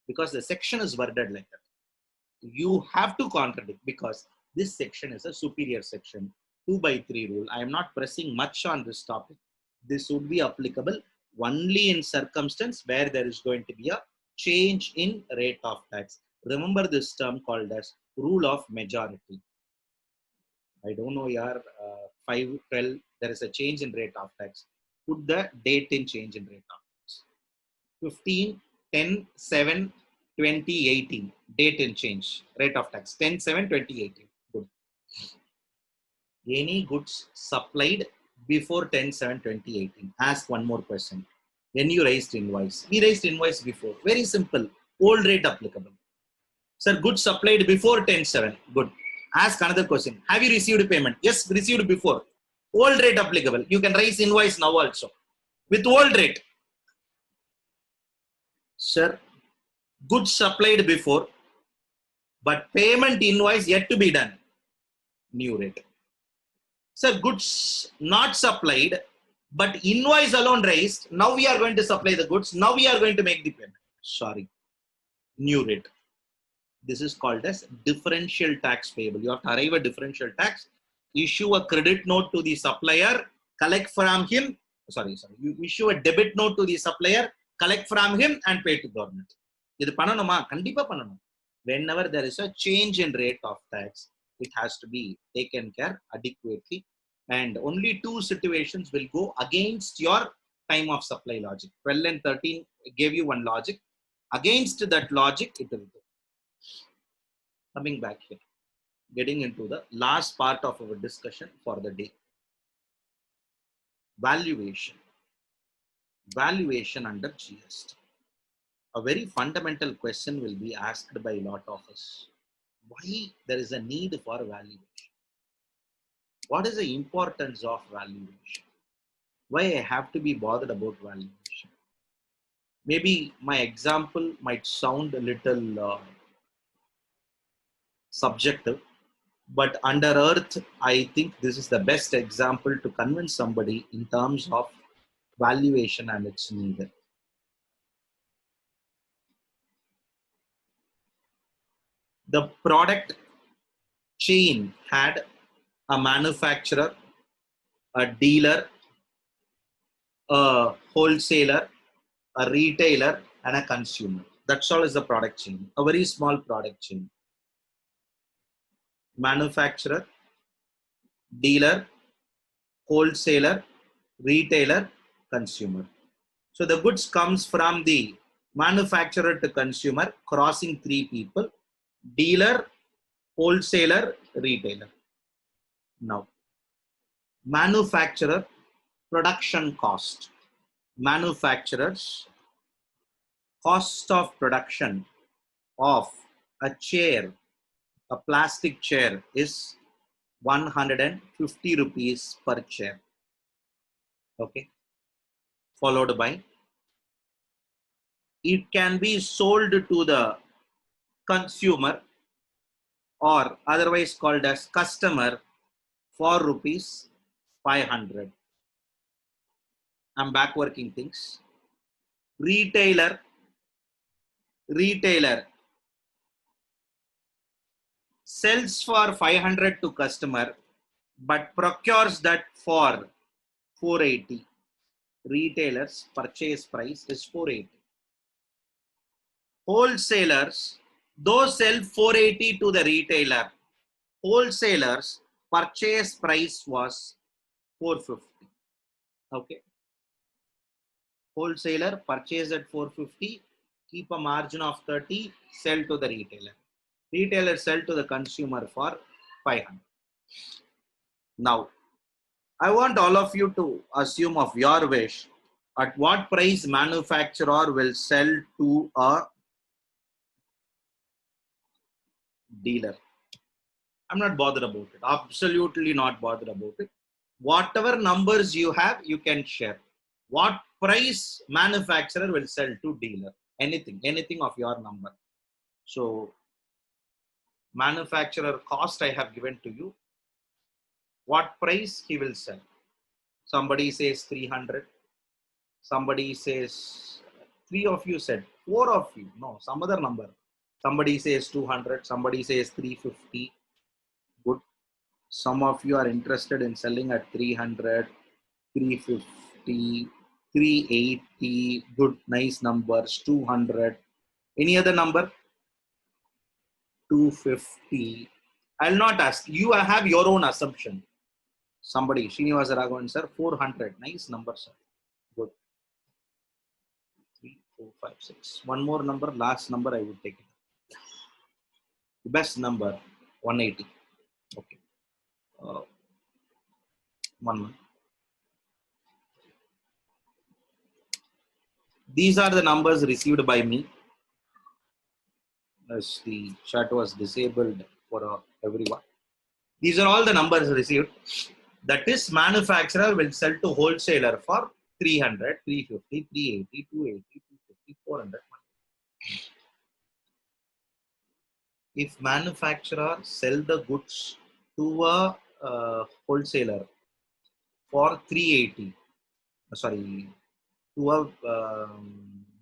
Because the section is worded like that. You have to contradict because this section is a superior section. 2/3 rule. I am not pressing much on this topic. This would be applicable only in circumstance where there is going to be a change in rate of tax. Remember this term called as rule of majority. I don't know, yaar, 5/12, there is a change in rate of tax. Put the date in change in rate of tax. 15/10/7/2018, date in change, rate of tax, 10/7/2018. Good. Any goods supplied before 10/7/2018? Ask one more question. When you raised invoice, we raised invoice before. Very simple. Old rate applicable. Sir, goods supplied before 10/7. Good. Ask another question. Have you received payment? Yes, received before. Old rate applicable. You can raise invoice now also. With old rate. Sir, goods supplied before, but payment invoice yet to be done. New rate. Sir, goods not supplied, but invoice alone raised. Now we are going to supply the goods. Now we are going to make the payment. Sorry. New rate. This is called as differential tax payable. You have to arrive at differential tax, issue a credit note to the supplier, collect from him. You issue a debit note to the supplier, collect from him and pay to government. இது பண்ணணுமா? கண்டிப்பா பண்ணணும். Whenever there is a change in rate of tax, it has to be taken care adequately. And only 2 situations will go against your time of supply logic. 12 and 13 gave you one logic. Against that logic, it will go. Coming back here, getting into the last part of our discussion for the day. Valuation. Valuation under GST. A very fundamental question will be asked by a lot of us. Why there is a need for valuation? What is the importance of valuation? Why I have to be bothered about valuation? Maybe my example might sound a little subjective, but under earth, I think this is the best example to convince somebody in terms of valuation and its need. The product chain had a manufacturer, a dealer, a wholesaler, a retailer, and a consumer. That's all is the product chain. A very small product chain. Manufacturer, dealer, wholesaler, retailer, consumer. So the goods comes from the manufacturer to consumer, crossing 3 people: dealer, wholesaler, retailer. Now, manufacturer production cost. Manufacturer's cost of production of a chair A plastic chair is 150 rupees per chair. Okay. Followed by, it can be sold to the consumer or otherwise called as customer for rupees 500. I'm back working things. Retailer sells for 500 to customer but procures that for 480. Retailer's purchase price is 480. Wholesalers, those sell 480 to the retailer. Wholesalers purchase price was 450. Okay. Wholesaler purchase at 450, keep a margin of 30, sell to the retailer. Retailer sell to the consumer for 500. Now, I want all of you to assume of your wish at what price manufacturer will sell to a dealer. I'm not bothered about it. Absolutely not bothered about it. Whatever numbers you have, you can share. What price manufacturer will sell to dealer? Anything of your number. So, manufacturer cost I have given to you. What price he will sell? Somebody says 300. Somebody says, 3 of you said, 4 of you, no, some other number. Somebody says 200. Somebody says 350. Good. Some of you are interested in selling at 300, 350, 380. Good, nice numbers. 200. Any other number? 250. I'll not ask. You have your own assumption. Somebody, Srinivasa Raghavan sir, 400. Nice number, sir. Good. 3, 4, 5, 6. One more number, last number I would take it. The best number, 180. Okay. 1. These are the numbers received by me as the chat was disabled for everyone. These are all the numbers received. That is, manufacturer will sell to wholesaler for 300, 350, 380, 280, 250, 400. If manufacturer sell the goods to a wholesaler for 380, sorry, to a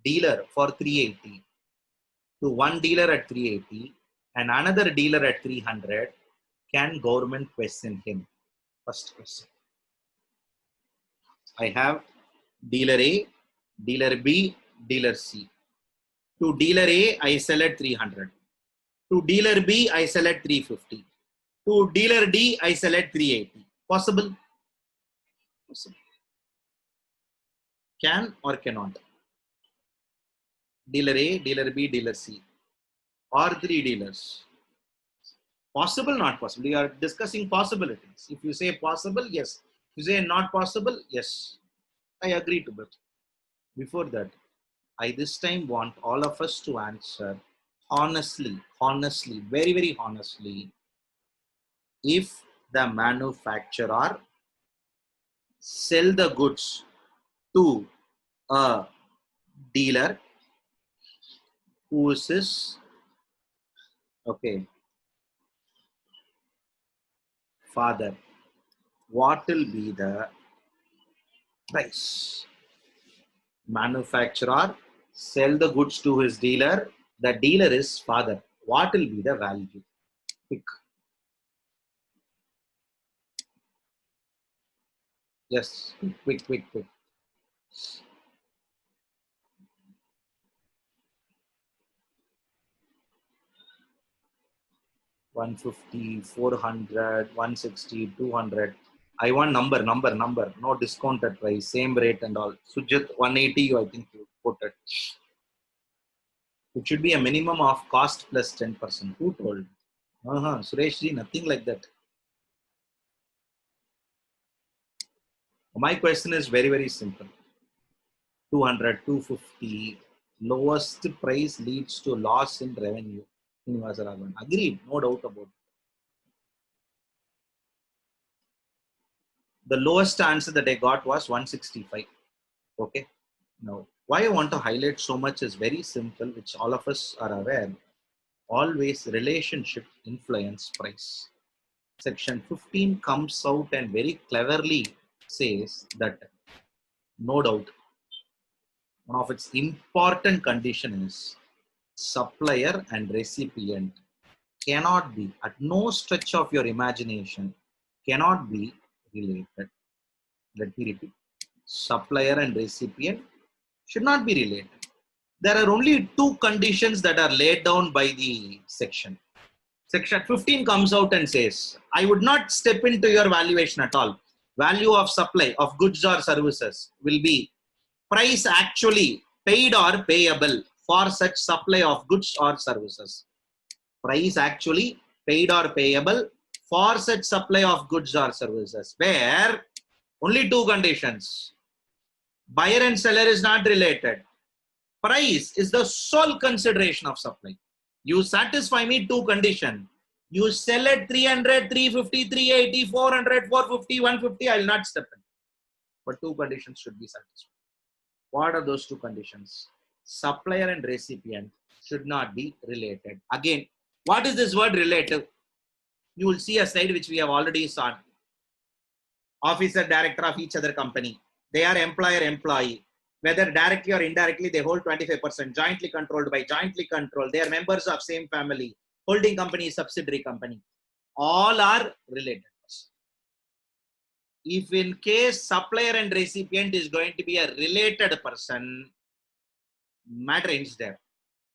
dealer for 380, to one dealer at 380 and another dealer at 300, can government question him? First question. I have dealer A, dealer B, dealer C. To dealer A, I sell at 300. To dealer B, I sell at 350. To dealer D, I sell at 380. Possible? Possible. Can or cannot? Dealer A, dealer B, dealer C. Or 3 dealers. Possible, not possible. We are discussing possibilities. If you say possible, yes. If you say not possible, yes. I agree to that. Before that, I this time want all of us to answer honestly, very, very honestly. If the manufacturer sell the goods to a dealer who is his, okay, father, what will be the price? Manufacturer sell the goods to his dealer. The dealer is father. What will be the value? Quick. Yes, quick. 150, 400, 160, 200. I want number. No discounted price, same rate and all. Sujit, 180, I think you put it. It should be a minimum of cost plus 10%. Who told? Suresh ji, nothing like that. My question is very, very simple. 200, 250, lowest price leads to loss in revenue. Agreed, no doubt about it. The lowest answer that I got was 165. Okay. Now, why I want to highlight so much is very simple, which all of us are aware. Always relationship influence price. Section 15 comes out and very cleverly says that no doubt one of its important condition is supplier and recipient cannot be, at no stretch of your imagination, cannot be related. Let me repeat. Supplier and recipient should not be related. There are only two conditions that are laid down by the section. Section 15 comes out and says, I would not step into your valuation at all. Value of supply of goods or services will be price actually paid or payable for such supply of goods or services. Price actually paid or payable for such supply of goods or services, where only two conditions. Buyer and seller is not related. Price is the sole consideration of supply. You satisfy me two conditions. You sell at 300, 350, 380, 400, 450, 150, I will not step in. But two conditions should be satisfied. What are those two conditions? Supplier and recipient should not be related. Again, what is this word relative? You will see a slide which we have already saw. Officer, director of each other company. They are employer, employee. Whether directly or indirectly, they hold 25%. Jointly controlled by jointly controlled. They are members of same family. Holding company, subsidiary company. All are related. If in case supplier and recipient is going to be a related person, matter ends there.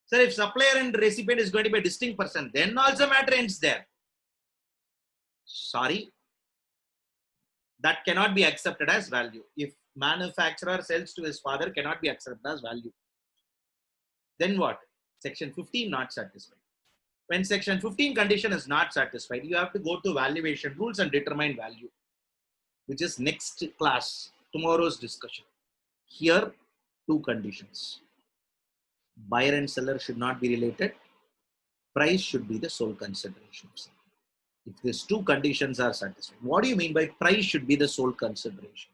So if supplier and recipient is going to be a distinct person, then also matter ends there. Sorry, that cannot be accepted as value. If manufacturer sells to his father, cannot be accepted as value. Then what? Section 15 not satisfied. When section 15 condition is not satisfied, you have to go to valuation rules and determine value, which is next class, tomorrow's discussion. Here, two conditions. Buyer and seller should not be related. Price should be the sole consideration. If these two conditions are satisfied, what do you mean by price should be the sole consideration?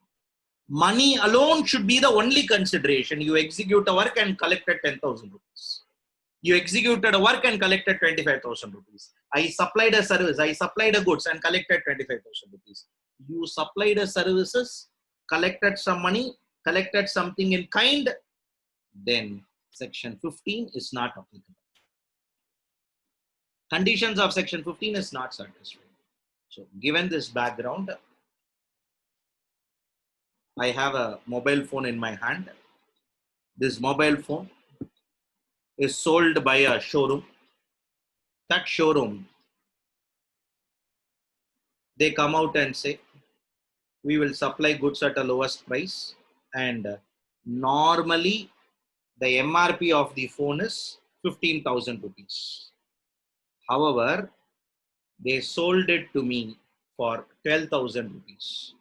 Money alone should be the only consideration. You execute a work and collected 10,000 rupees. You executed a work and collected 25,000 rupees. I supplied a service, I supplied a goods and collected 25,000 rupees. You supplied a services, collected some money, collected something in kind, then section 15 is not applicable. Conditions of section 15 is not satisfied. So given this background, I have a mobile phone in my hand. This mobile phone is sold by a showroom. That showroom, they come out and say, we will supply goods at a lowest price, and normally the MRP of the phone is 15,000 rupees. However, they sold it to me for 12,000 rupees.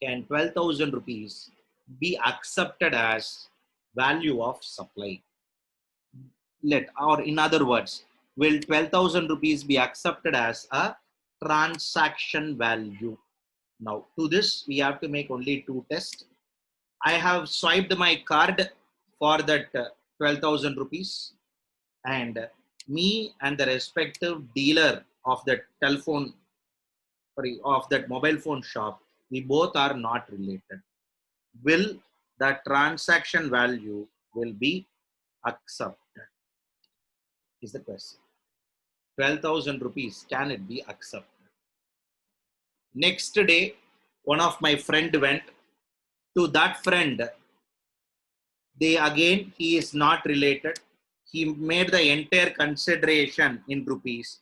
Can 12,000 rupees be accepted as value of supply? Or in other words, will 12,000 rupees be accepted as a transaction value? Now, to this, we have to make only two tests. I have swiped my card for that 12,000 rupees, and me and the respective dealer of that of that mobile phone shop, we both are not related. Will the transaction value will be accepted? Is the question. 12,000 rupees, can it be accepted? Next day, one of my friend went to that friend. He is not related. He made the entire consideration in rupees.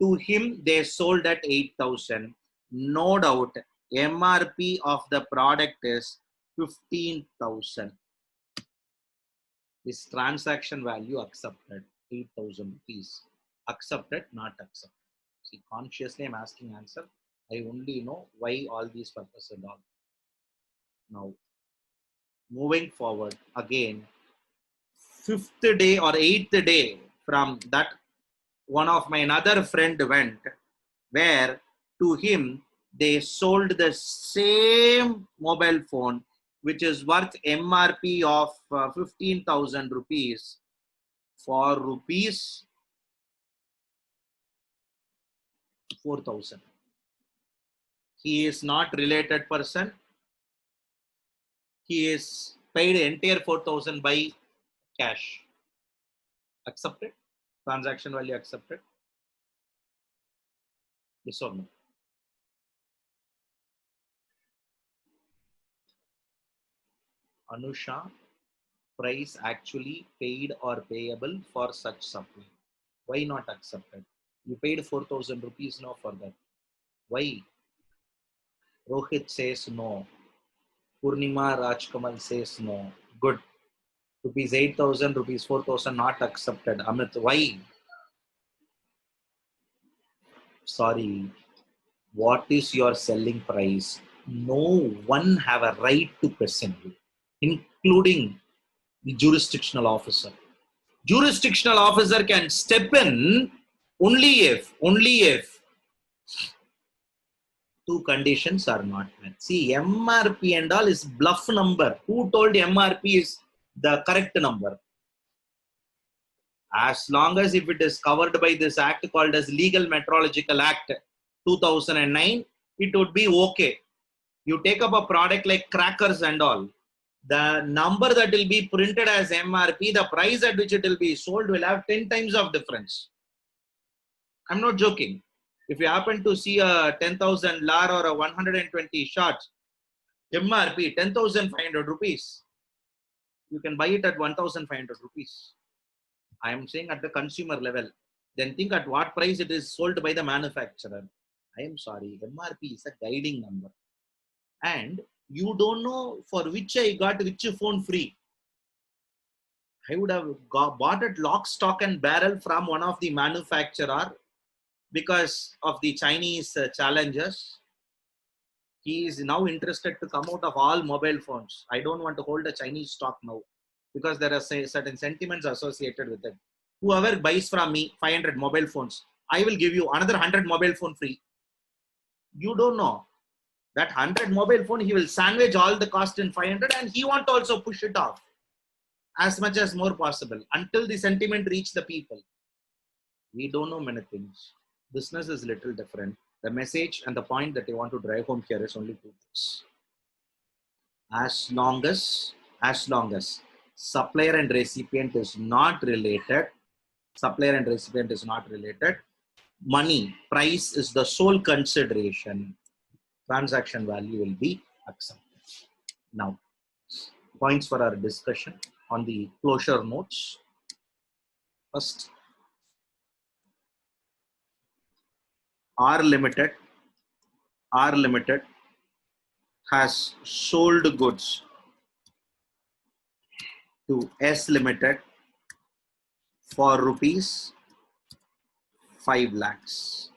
To him, they sold at 8,000. No doubt, MRP of the product is 15,000. Is transaction value accepted? 8,000 rupees. Accepted, not accepted. See, consciously I'm asking answer. I only know why all these purposes and all. Now, moving forward, again, 5th day or 8th day from that one of my another friend went, where to him they sold the same mobile phone which is worth MRP of 15,000 rupees for rupees 4,000. He is not related person. He is paid entire 4,000 by cash. Accepted? Transaction value accepted? Yes or no? Anusha, price actually paid or payable for such supply. Why not accepted? You paid 4,000 rupees now for that. Why? Rohit says no. Purnima Rajkamal says no. Good. Rupees 8,000, rupees 4,000 not accepted. Amit, why? Sorry. What is your selling price? No one have a right to question you, including the jurisdictional officer. Jurisdictional officer can step in only if two conditions are not met. See, MRP and all is bluff number. Who told MRP is the correct number? As long as if it is covered by this act called as Legal Metrological Act 2009, it would be okay. You take up a product like crackers and all, the number that will be printed as MRP, the price at which it will be sold will have 10 times of difference. I'm not joking. If you happen to see a 10,000 LAR or a 120 shots, MRP 10,500 rupees, you can buy it at 1,500 rupees. I am saying at the consumer level. Then think at what price it is sold by the manufacturer. I am sorry, MRP is a guiding number. And you don't know for which I got which phone free. I would have bought it lock, stock and barrel from one of the manufacturer because of the Chinese challenges. He is now interested to come out of all mobile phones. I don't want to hold a Chinese stock now because there are certain sentiments associated with it. Whoever buys from me 500 mobile phones, I will give you another 100 mobile phone free. You don't know. That 100 mobile phone, he will sandwich all the cost in 500 and he want to also push it off as much as more possible until the sentiment reach the people. We don't know many things. Business is little different. The message and the point that they want to drive home here is only two things. As long as supplier and recipient is not related, money, price is the sole consideration, transaction value will be accepted. Now, points for our discussion on the closure notes. First, R Limited has sold goods to S Limited for rupees 5 lakhs.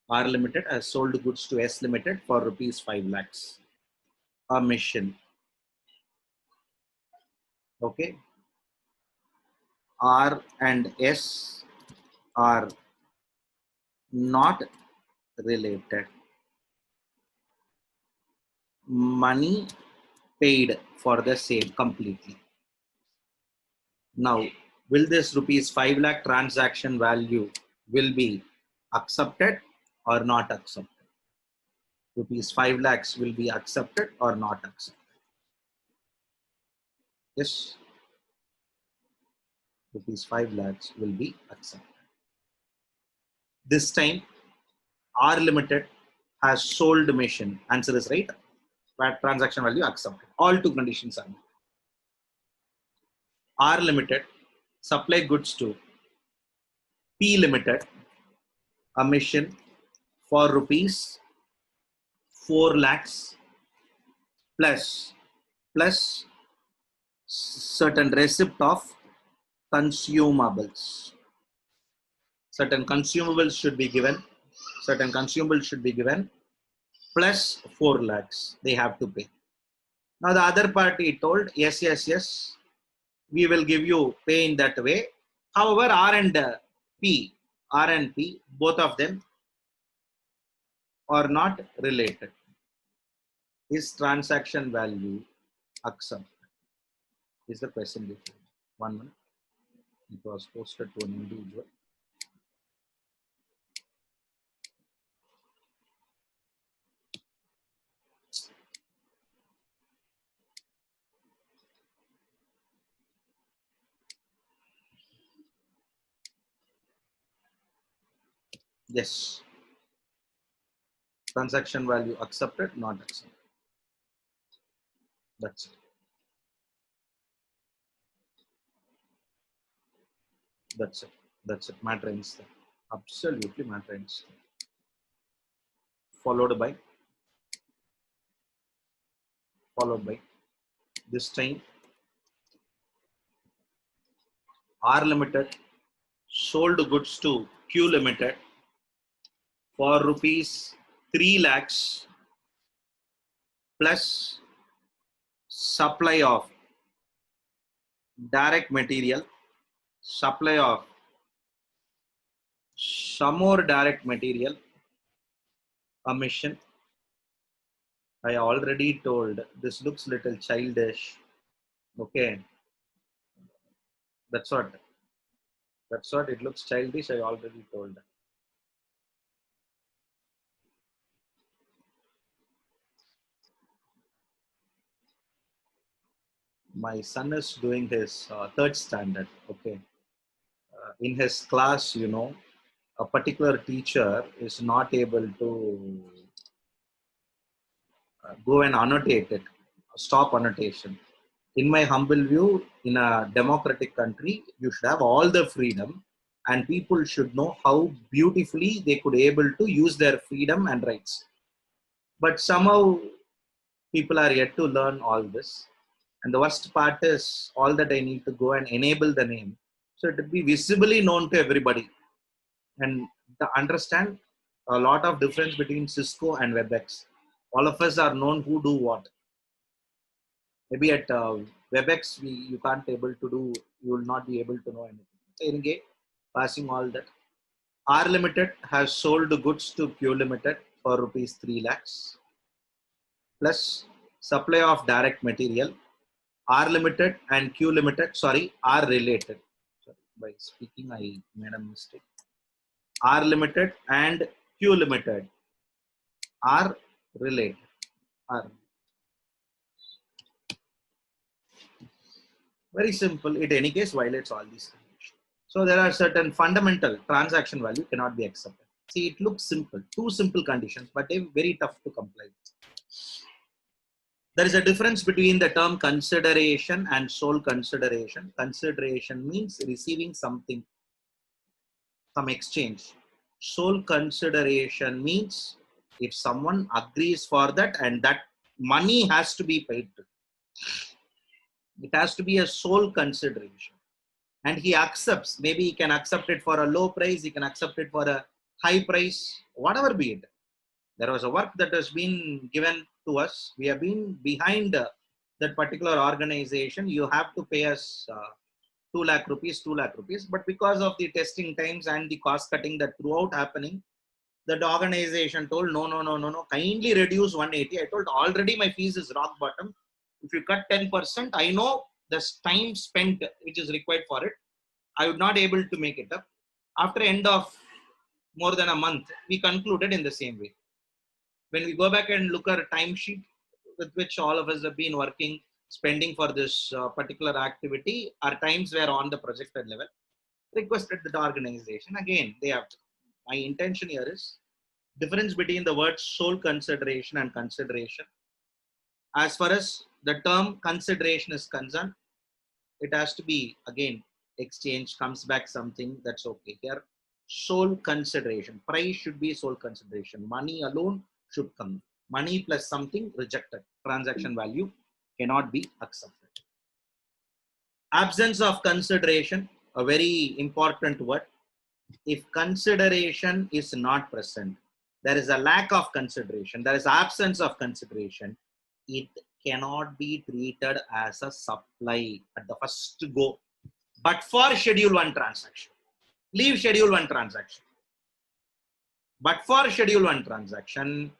R Limited has sold goods to S Limited for rupees 5 lakhs. A mission. Okay. R and S are not related. Money paid for the same completely. Now, will this rupees 5 lakh transaction value will be accepted or not accepted? Rupees 5 lakhs will be accepted or not accepted? Yes. Rupees 5 lakhs will be accepted. This time, R Limited has sold machine. Answer is right. Transaction value accepted. All two conditions are met. R Limited supply goods to P Limited, a machine for rupees 4 lakhs plus certain receipt of consumables. Certain consumables should be given. Plus 4 lakhs they have to pay. Now the other party told, yes, we will give you pay in that way. However, R and P R and P, both of them are not related. Is transaction value accepted? Is the question before. 1 minute. It was posted to an individual. Yes. Transaction value accepted, not accepted. That's it. That's it. That's it. Matter ends there. Absolutely matter ends there. Followed by this time R Limited sold goods to Q Limited for rupees 3 lakhs plus supply of direct material, supply of some more direct material, commission. I already told this looks little childish. Okay, that's what it looks childish. I already told. My son is doing his third standard. Okay, in his class, a particular teacher is not able to go and annotate it, stop annotation. In my humble view, in a democratic country, you should have all the freedom, and people should know how beautifully they could able to use their freedom and rights. But somehow people are yet to learn all this. And the worst part is all that I need to go and enable the name. So it will be visibly known to everybody. And to understand a lot of difference between Cisco and WebEx. All of us are known who do what. Maybe at WebEx, you can't able to do, you will not be able to know anything. So anyway, passing all that. R Limited has sold goods to Q Limited for rupees 3 lakhs plus supply of direct material. R Limited and Q Limited, are related. Sorry, by speaking, I made a mistake. R Limited and Q Limited are related. Are very simple. In any case, violates all these conditions. So there are certain fundamental transaction value cannot be accepted. See, it looks simple. Two simple conditions, but they're very tough to comply with. There is a difference between the term consideration and sole consideration. Consideration means receiving something, some exchange. Sole consideration means if someone agrees for that and that money has to be paid to. It has to be a sole consideration. And he accepts, maybe he can accept it for a low price, he can accept it for a high price, whatever be it. There was a work that has been given to us. We have been behind that particular organization. You have to pay us 2 lakh rupees, 2 lakh rupees. But because of the testing times and the cost cutting that throughout happening, that organization told, no, kindly reduce 180. I told, already my fees is rock bottom. If you cut 10%, I know the time spent which is required for it. I would not able to make it up. After end of more than a month, we concluded in the same way. When we go back and look at a timesheet with which all of us have been working, spending for this particular activity, our times were on the projected level. Requested the organization. Again, they have to. My intention here is difference between the words sole consideration and consideration. As far as the term consideration is concerned, it has to be, again, exchange, comes back something, that's okay. Here, sole consideration. Price should be sole consideration. Money alone should come. Money plus something rejected. Transaction value cannot be accepted. Absence of consideration, a very important word. If consideration is not present, there is a lack of consideration, there is absence of consideration, it cannot be treated as a supply at the first go, but for schedule 1 transaction. Leave schedule 1 transaction. But for schedule 1 transaction,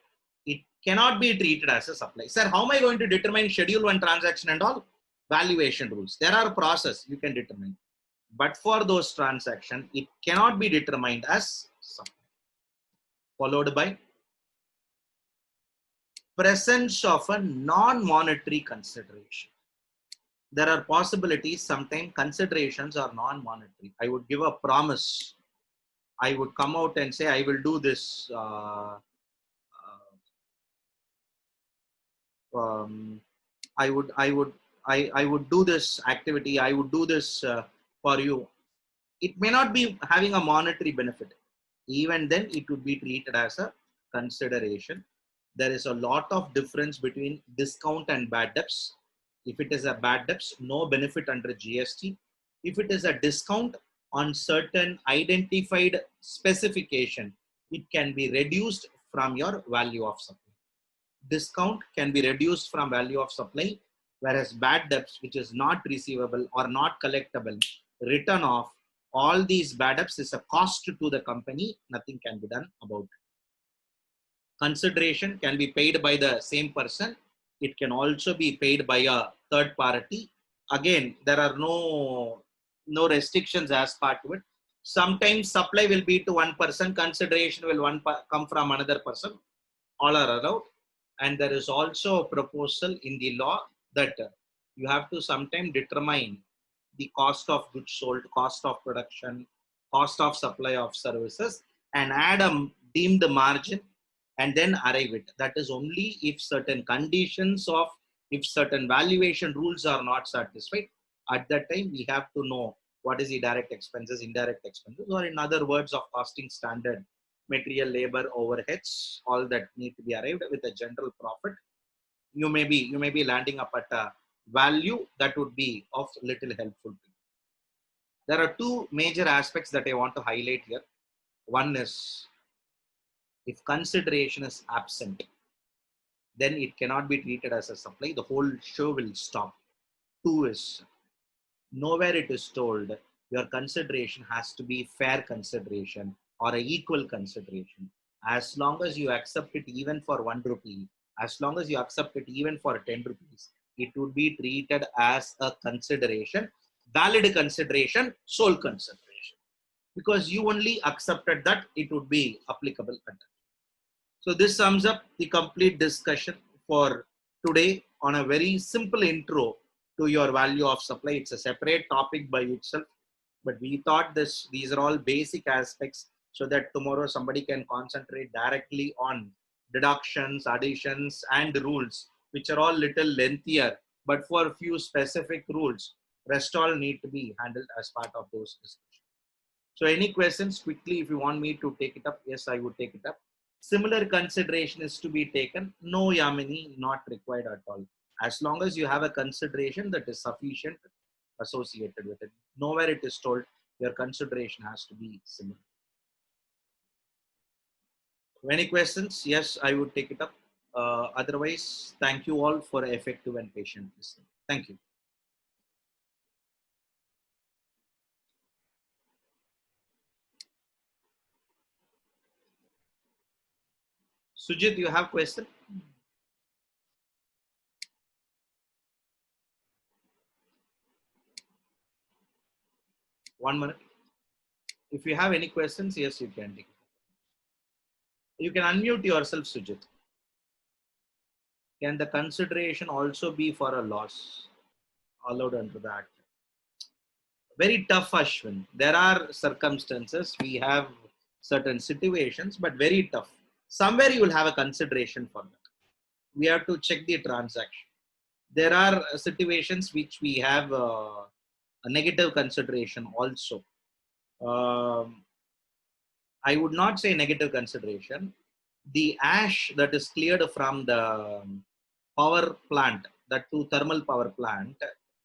it cannot be treated as a supply. Sir, how am I going to determine schedule 1 transaction and all? Valuation rules. There are process you can determine. But for those transactions, it cannot be determined as supply. Followed by presence of a non-monetary consideration. There are possibilities, sometimes considerations are non-monetary. I would give a promise. I would come out and say, I will do this. I would do this activity. I would do this for you. It may not be having a monetary benefit. Even then, it would be treated as a consideration. There is a lot of difference between discount and bad debts. If it is a bad debts, no benefit under GST. If it is a discount on certain identified specification, it can be reduced from your value of supply. Discount can be reduced from value of supply, whereas bad debts, which is not receivable or not collectible, written off, all these bad debts is a cost to the company. Nothing can be done about it. Consideration can be paid by the same person. It can also be paid by a third party. Again, there are no restrictions as part of it. Sometimes supply will be to one person, consideration will come from another person. All are allowed. And there is also a proposal in the law that you have to sometime determine the cost of goods sold, cost of production, cost of supply of services, and add a deemed margin and then arrive it. That is only if certain conditions of, if certain valuation rules are not satisfied. At that time, we have to know what is the direct expenses, indirect expenses, or in other words of costing standard, material, labor, overheads, all that need to be arrived with a general profit. You may be landing up at a value that would be of little helpful to you. There are two major aspects that I want to highlight here. One is, if consideration is absent, then it cannot be treated as a supply. The whole show will stop. Two is, nowhere it is told your consideration has to be fair consideration or a equal consideration. As long as you accept it even for 1 rupee, as long as you accept it even for 10 rupees, it would be treated as a consideration, valid consideration, sole consideration. Because you only accepted that, it would be applicable. So this sums up the complete discussion for today on a very simple intro to your value of supply. It's a separate topic by itself, but we thought these are all basic aspects so that tomorrow somebody can concentrate directly on deductions, additions, and rules, which are all little lengthier, but for a few specific rules, rest all need to be handled as part of those discussions. So any questions quickly, if you want me to take it up? Yes, I would take it up. Similar consideration is to be taken. No Yamini, not required at all. As long as you have a consideration that is sufficient associated with it. Nowhere it is told your consideration has to be similar. Any questions? Yes, I would take it up. Otherwise, thank you all for effective and patient listening. Thank you. Sujit, you have question? One minute. If you have any questions, yes, you can take it. You can unmute yourself, Sujit. Can the consideration also be for a loss allowed under that? Very tough, Ashwin. There are circumstances, we have certain situations, but very tough. Somewhere you will have a consideration for that. We have to check the transaction. There are situations which we have a negative consideration also. I would not say negative consideration. The ash that is cleared from the power plant, that to thermal power plant,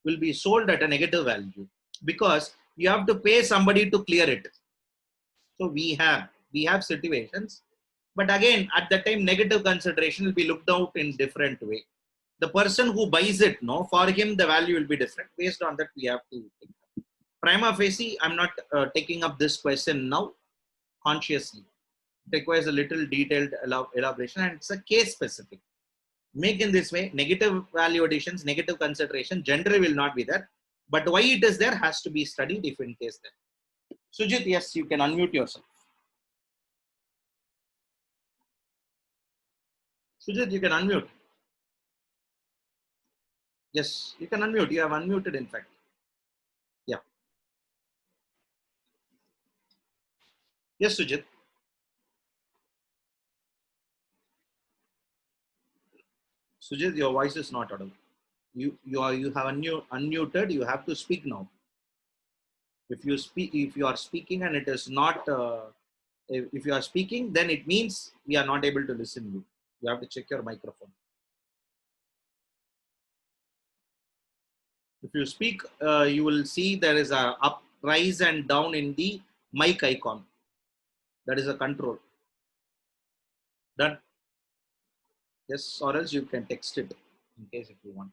will be sold at a negative value because you have to pay somebody to clear it. So we have situations, but again at that time negative consideration will be looked out in different way. The person who buys it, no, for him the value will be different. Based on that, we have to think. prima facie, I'm not taking up this question now consciously. It requires a little detailed elaboration, and it's a case specific. Make in this way, negative value additions, negative consideration, generally will not be there. But why it is there has to be studied if in case there. Sujit, yes, you can unmute yourself. Sujit, you can unmute. Yes, you can unmute. You have unmuted, in fact. Yeah. Yes, Sujit. Sujit, your voice is not audible. You have unmuted. You have to speak now. If you are speaking and it is not, if you are speaking, then it means we are not able to listen to you. You have to check your microphone. If you speak, you will see there is a up, rise and down in the mic icon. That is a control. That yes, or else you can text it in case if you want.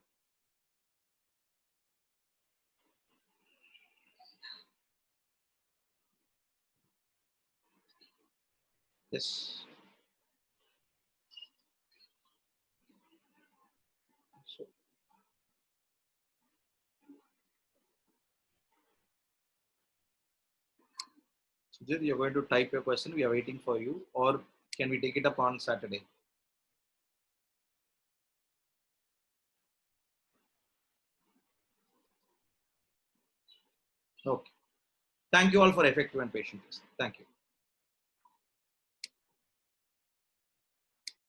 Yes. So, Sujit, you're going to type your question. We are waiting for you, or can we take it up on Saturday? Okay. Thank you all for effective and patient listening. Thank you.